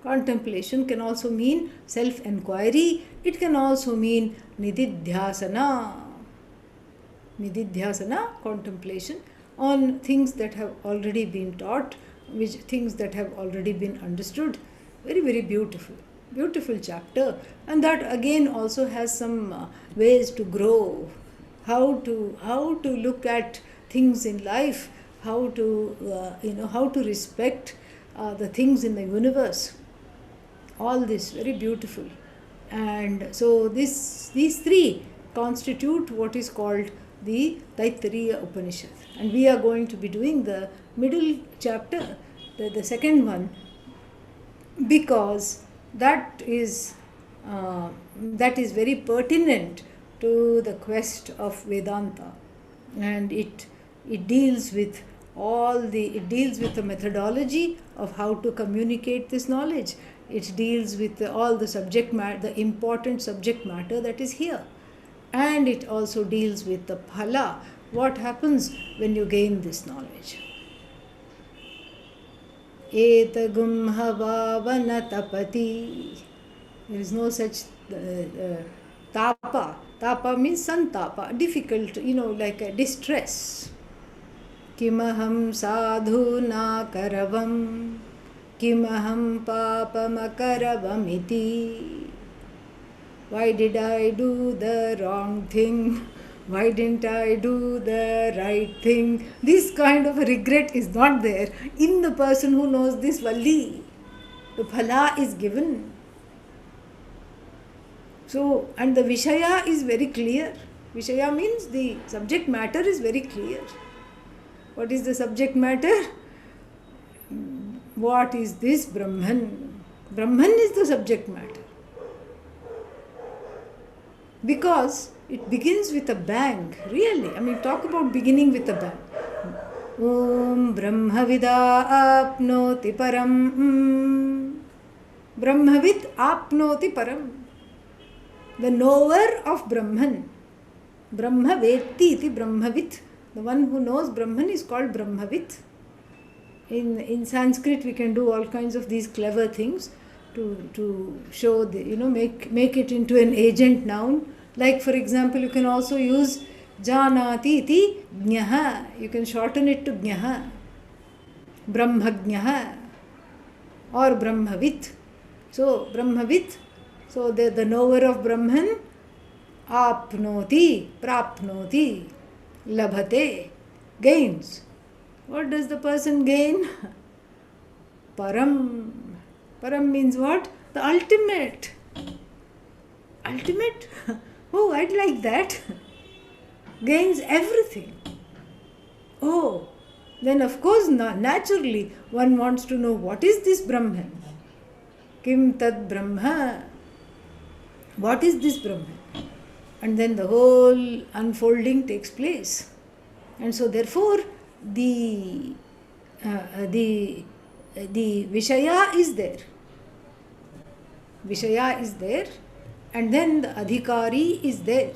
Contemplation can also mean self-enquiry. It can also mean nididhyasana. Nididhyasana, contemplation on things that have already been taught, things that have already been understood. Very, very beautiful. Beautiful chapter. And that again also has some ways to grow. How to look at things in life, how to respect the things in the universe. All this very beautiful. And so these three constitute what is called the Taittiriya Upanishad. And we are going to be doing the middle chapter, the second one, because that is very pertinent to the quest of Vedanta, and it deals with the methodology of how to communicate this knowledge. It deals with all the important subject matter that is here, and it also deals with the phala, what happens when you gain this knowledge. Etagum havavana tapati. There is no such tapa. Tapa means santapa, difficult, like a distress. Kimaham sadhuna karavam, kimaham papamakaravamiti. Why did I do the wrong thing? Why didn't I do the right thing? This kind of a regret is not there in the person who knows this Valli. The phala is given. So, and the Vishaya is very clear. Vishaya means the subject matter is very clear. What is the subject matter? What is this Brahman? Brahman is the subject matter. Because it begins with a bang, really. I mean, talk about beginning with a bang. Om Brahmavida apnoti param. Brahmavid apnoti param. The knower of Brahman. Brahmavetti iti Brahmavit. The one who knows Brahman is called Brahmavit. In Sanskrit we can do all kinds of these clever things to show, make it into an agent noun. Like, for example, you can also use Janati iti jnaha. You can shorten it to jnaha. Brahmajnaha or Brahmavit. So, Brahmavit, so the knower of Brahman, apnoti, prapnoti, labhate, gains. What does the person gain? Param. Param means what? The ultimate. Ultimate? Oh, I'd like that. Gains everything. Oh, then of course, naturally, one wants to know what is this Brahman? Kim tad Brahma? What is this Brahman? And then the whole unfolding takes place. And so therefore, the Vishaya is there. Vishaya is there, and then the Adhikari is there.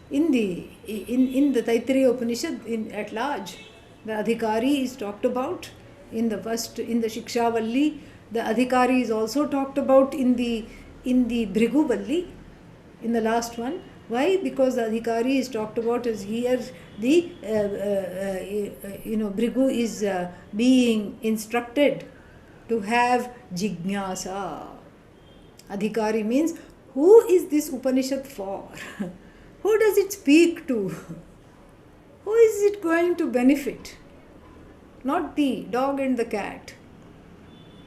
In the Taittiriya Upanishad at large, the Adhikari is talked about in the Shikshavalli. The Adhikari is also talked about in the Bhriguvalli, in the last one. Why? Because the Adhikari is talked about as here the Bhrigu is being instructed to have jignasa. Adhikari means, who is this Upanishad for? Who does it speak to? Who is it going to benefit? Not the dog and the cat.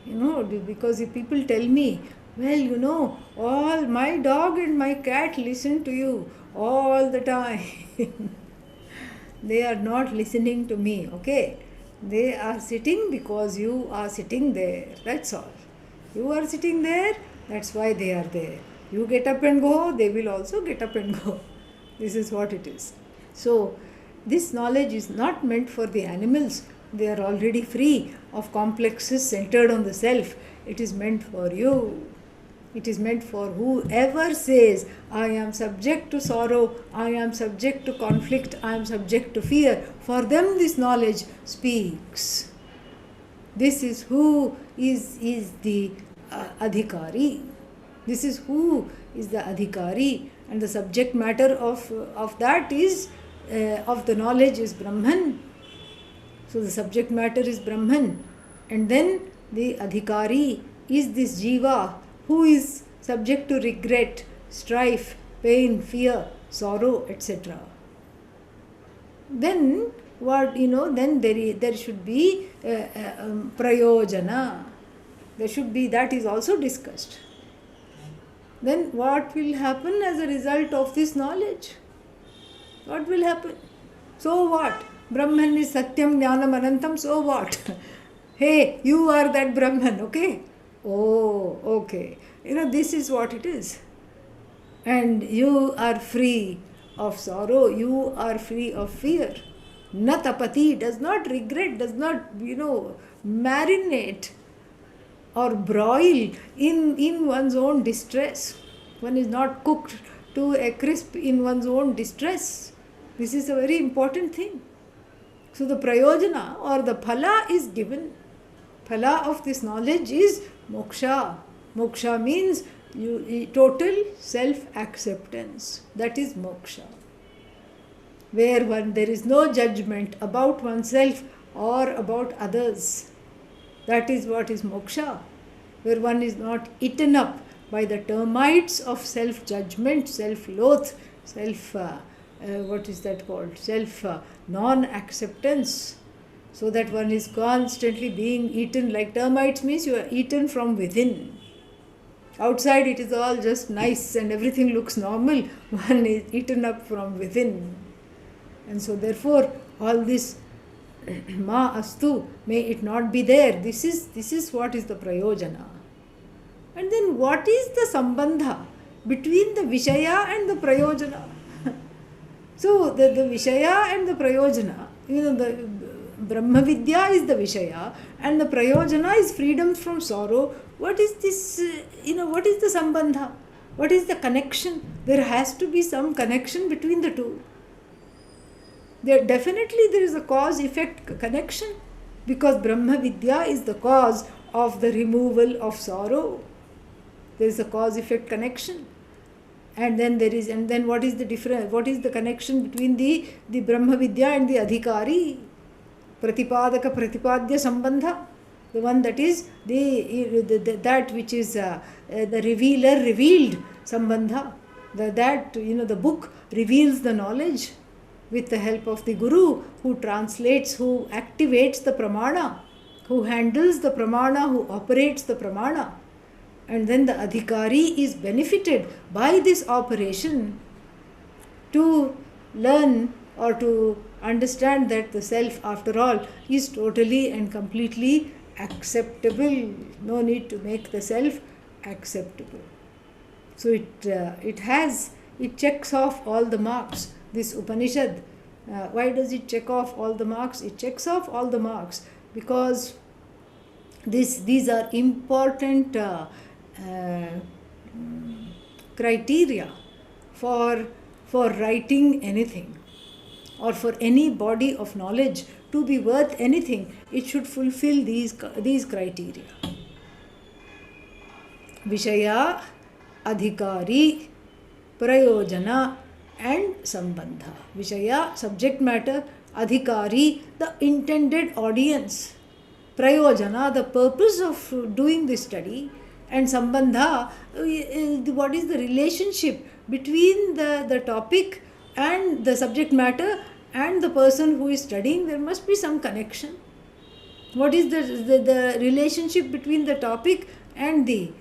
Because if people tell me, well, all my dog and my cat listen to you all the time. They are not listening to me, okay? They are sitting because you are sitting there. That's all. You are sitting there, that's why they are there. You get up and go, they will also get up and go. This is what it is. So, this knowledge is not meant for the animals. They are already free of complexes centered on the self. It is meant for you. It is meant for whoever says, I am subject to sorrow, I am subject to conflict, I am subject to fear. For them this knowledge speaks. This is who is the Adhikari. This is who is the Adhikari, and the subject matter of that is, of the knowledge is Brahman. So the subject matter is Brahman, and then the Adhikari is this Jiva who is subject to regret, strife, pain, fear, sorrow, etc. Then what, then there should be prayojana. There should be, that is also discussed. Then what will happen as a result of this knowledge? What will happen? So what? Brahman is Satyam Jnanam Anantam, so what? Hey, you are that Brahman, okay? Oh, okay. This is what it is. And you are free of sorrow, you are free of fear. Natapati, does not regret, does not, marinate or broil in one's own distress. One is not cooked to a crisp in one's own distress. This is a very important thing. So the prayojana or the phala is given. Phala of this knowledge is moksha. Moksha means total self-acceptance. That is moksha. Where there is no judgment about oneself or about others. That is what is moksha. Where one is not eaten up by the termites of self-judgment, self-loath, non-acceptance. So that one is constantly being eaten. Like termites means you are eaten from within. Outside it is all just nice and everything looks normal. One is eaten up from within. And so therefore all this ma astu, may it not be there. This is what is the prayojana. And then what is the sambandha between the Vishaya and the prayojana? So the Vishaya and the prayojana, the Brahma Vidya is the Vishaya and the prayojana is freedom from sorrow. What is this, what is the sambandha? What is the connection? There has to be some connection between the two. There is a cause-effect connection, because Brahma Vidya is the cause of the removal of sorrow. There is a cause-effect connection. And then what is the difference? What is the connection between the Brahma Vidya and the Adhikari? Pratipadaka Pratipadya Sambandha. The one that is that which is the revealer revealed Sambandha. The book reveals the knowledge with the help of the Guru, who translates, who activates the Pramana, who handles the Pramana, who operates the Pramana. And then the Adhikari is benefited by this operation to learn or to understand that the self, after all, is totally and completely acceptable. No need to make the self acceptable. So it checks off all the marks. This Upanishad, why does it check off all the marks? It checks off all the marks because these are important criteria for writing anything, or for any body of knowledge to be worth anything. It should fulfill these criteria. Vishaya, Adhikari, Prayojana and Sambandha. Vishaya, subject matter; Adhikari, the intended audience; Prayojana, the purpose of doing this study; and Sambandha, what is the relationship between the topic and the subject matter and the person who is studying. There must be some connection. What is the relationship between the topic and the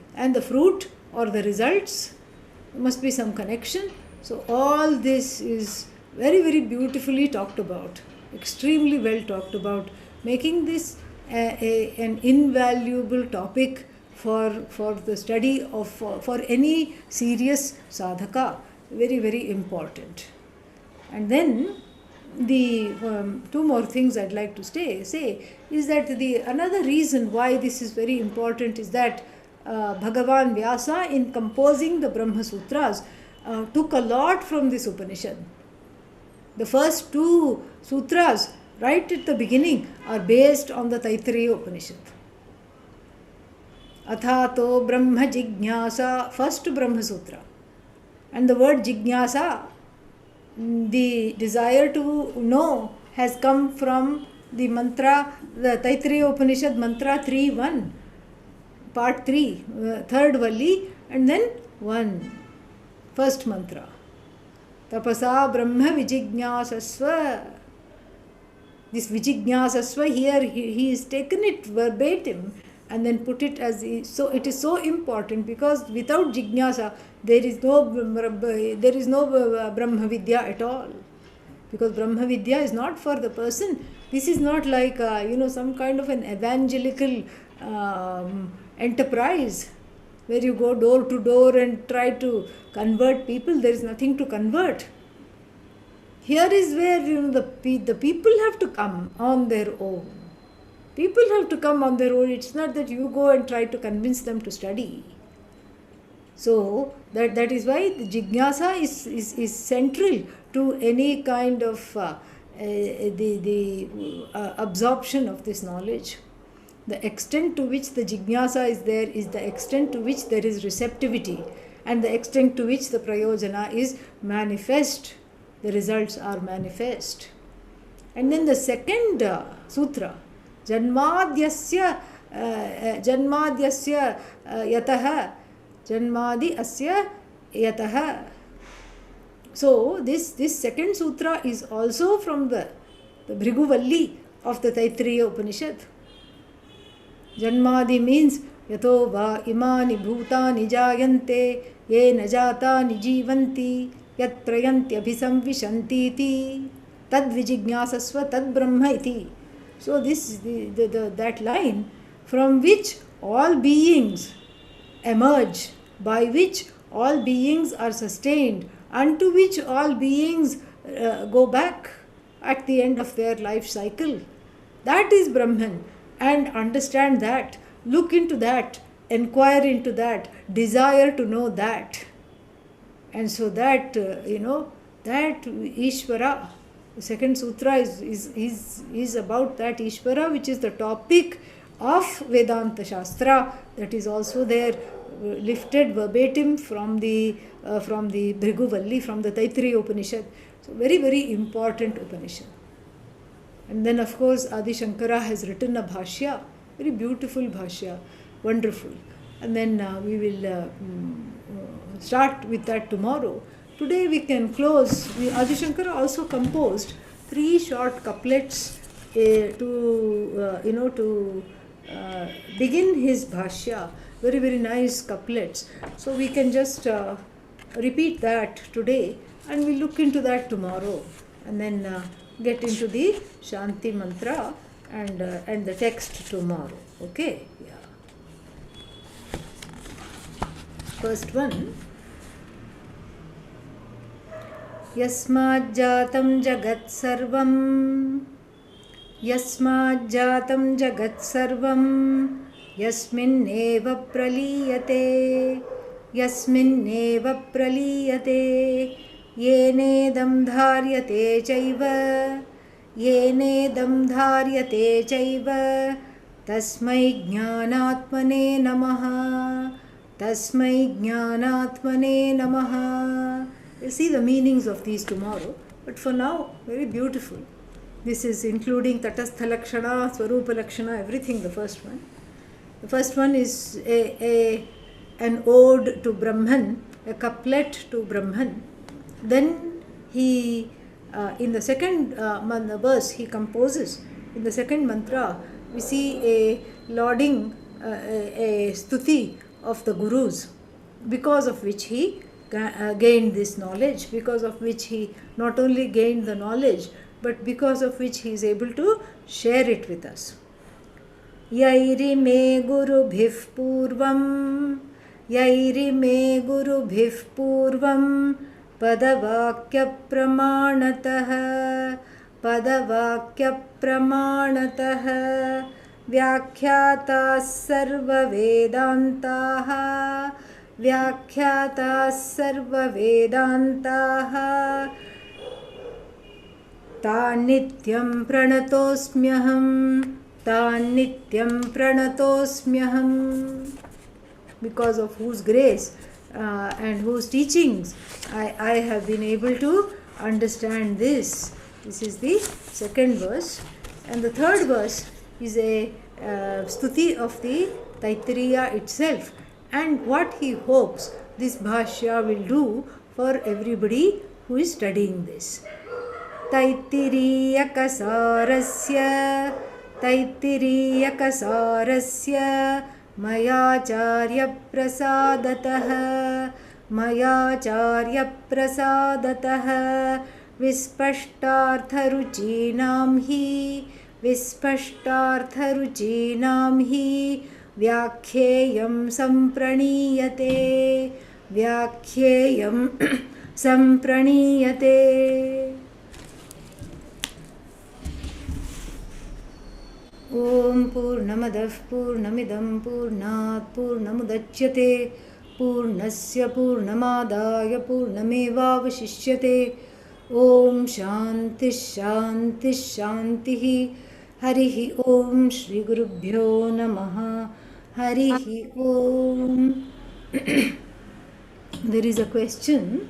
fruit or the results? There must be some connection. So all this is very, very beautifully talked about, extremely well talked about, making this an invaluable topic for the study of for any serious sadhaka. Very, very important. And then the two more things I'd like to say is that another reason why this is very important is that Bhagavan Vyasa, in composing the Brahma Sutras, took a lot from this Upanishad. The first two sutras, right at the beginning, are based on the Taittiriya Upanishad. Athato Brahma Jignasa, first Brahma Sutra. And the word Jignasa, the desire to know, has come from the mantra, the Taittiriya Upanishad mantra 3.1, part 3, third Valli, and then 1, first mantra. Tapasa Brahma Vijignasasva. This Vijignasasva here, he has taken it verbatim and then put it as, so it is so important, because without Jignasa, there is no Brahma Vidya at all. Because Brahma Vidya is not for the person. This is not like, some kind of an evangelical enterprise where you go door to door and try to convert people. There is nothing to convert. Here is where the people have to come on their own. People have to come on their own. It's not that you go and try to convince them to study. So that is why the jignasa is central to any kind of absorption of this knowledge. The extent to which the jignasa is there is the extent to which there is receptivity, and the extent to which the prayojana is manifest. The results are manifest. And then the second sutra, Janmadyasya yataha, Janmadi asya yataha. So this second sutra is also from the Bhriguvalli of the Taittiriya Upanishad. Janmadi means yato va imani bhutani jayante ye na jatani jivanti yat prayanti abhisamvishanti iti tad vijignasasva tad brahma iti. So this is that line from which all beings emerge, by which all beings are sustained, unto which all beings go back at the end of their life cycle. That is Brahman. And understand that, look into that, inquire into that, desire to know that. And so that, that Ishvara, the second sutra is about that Ishvara, which is the topic of Vedanta Shastra, that is also there, lifted verbatim from the Bhrigu, from the Taittiriya Upanishad. So very, very important Upanishad. And then of course Adi Shankara has written a Bhashya, very beautiful Bhashya, wonderful. And then we will start with that tomorrow. Today we can close. Adi Shankara also composed 3 short couplets to begin his Bhashya. Very, very nice couplets. So we can just repeat that today, and we'll look into that tomorrow, and then get into the Shanti Mantra and the text tomorrow. Okay? Yeah. First one. Yasmajjatam jagat sarvam yasminneva praliyate yenedam dharyate chaiva tasmai jnanatmane namaha. We'll see the meanings of these tomorrow, but for now, very beautiful. This is including Tatastha Lakshana, Swarupa Lakshana, everything, the first one. The first one is an ode to Brahman, a couplet to Brahman. Then he, in the second verse, he composes. In the second mantra, we see a lauding, a stuti of the Gurus, because of which he gained this knowledge, because of which he not only gained the knowledge, but because of which he is able to share it with us. Yairi me gurubhif purvam padavakya pramanatah vyakhyata sarva vedantaha Tanityam pranatosmyaham, because of whose grace and whose teachings I have been able to understand this. This is the second verse. And the third verse is a stuti of the Taittiriya itself, and what he hopes this Bhashya will do for everybody who is studying this. Taittiriya kasarasya mayacharya prasadatah vispashtartharuchinam hi vyakheyam sampraniyate. Om Purnamadav Purnamidam Purnat Purnamudachyate Purnasya Purnamadaya Purnamevavashishyate. Om Shanti Shanti Shantihi. Harihi Om Shri Gurubhyo Namaha. Harihi Om. There is a question.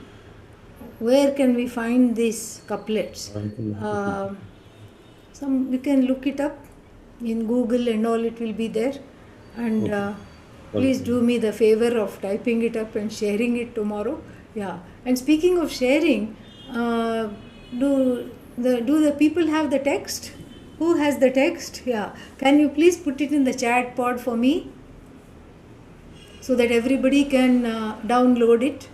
Where can we find these couplets? We can look it up in Google and all, it will be there. And please do me the favor of typing it up and sharing it tomorrow. Yeah. And speaking of sharing, do the people have the text? Who has the text? Yeah. Can you please put it in the chat pod for me, so that everybody can download it?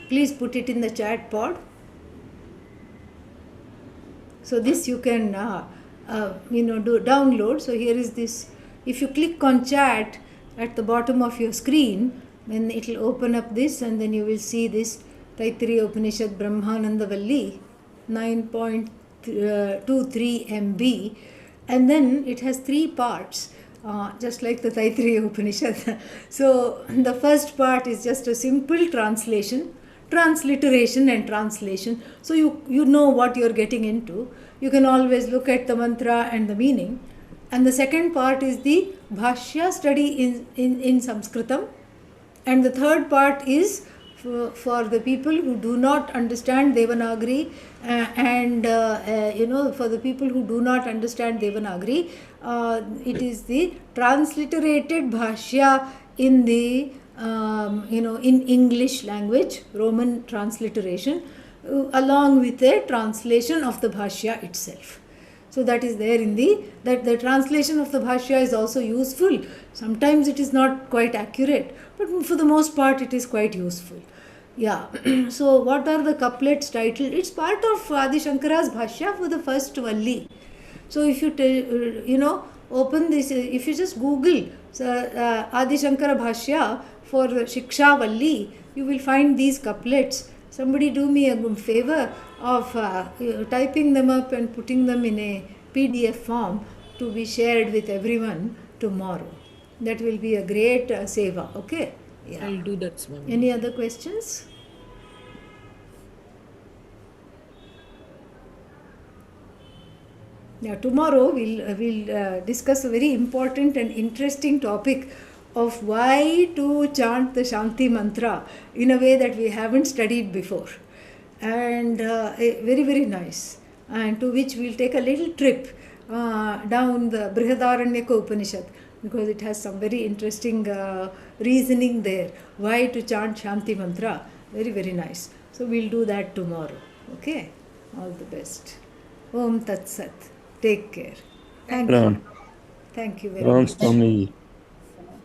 Please put it in the chat pod. So this you can do download. So here is this. If you click on chat at the bottom of your screen, then it will open up this, and then you will see this Taittiriya Upanishad Brahmanandavalli 9.23 MB, and then it has 3 parts, just like the Taittiriya Upanishad. So the first part is just a simple translation transliteration and translation. So you know what you're getting into. You can always look at the mantra and the meaning. And the second part is the Bhashya study in Sanskritam. And the third part is for the people who do not understand Devanagari for the people who do not understand Devanagari, it is the transliterated Bhashya in the in English language, Roman transliteration, along with a translation of the Bhashya itself. So that is there in the translation of the Bhashya is also useful. Sometimes it is not quite accurate, but for the most part it is quite useful. Yeah. So what are the couplets titled? It's part of Adi Shankara's Bhashya for the first Valli. So if you open this, if you just Google Adi Shankara Bhashya for Shikshavalli, you will find these couplets. Somebody do me a favor of typing them up and putting them in a PDF form to be shared with everyone tomorrow. That will be a great seva. Okay? Yeah. I'll do that, Swami. Any other questions? Yeah, tomorrow we'll discuss a very important and interesting topic of why to chant the Shanti mantra in a way that we haven't studied before. And very, very nice. And to which we'll take a little trip down the Brahmanandavalli Upanishad, because it has some very interesting reasoning there. Why to chant Shanti mantra? Very, very nice. So we'll do that tomorrow. Okay? All the best. Om Tat Sat. Take care. Thank you. Thank you very much. Swami.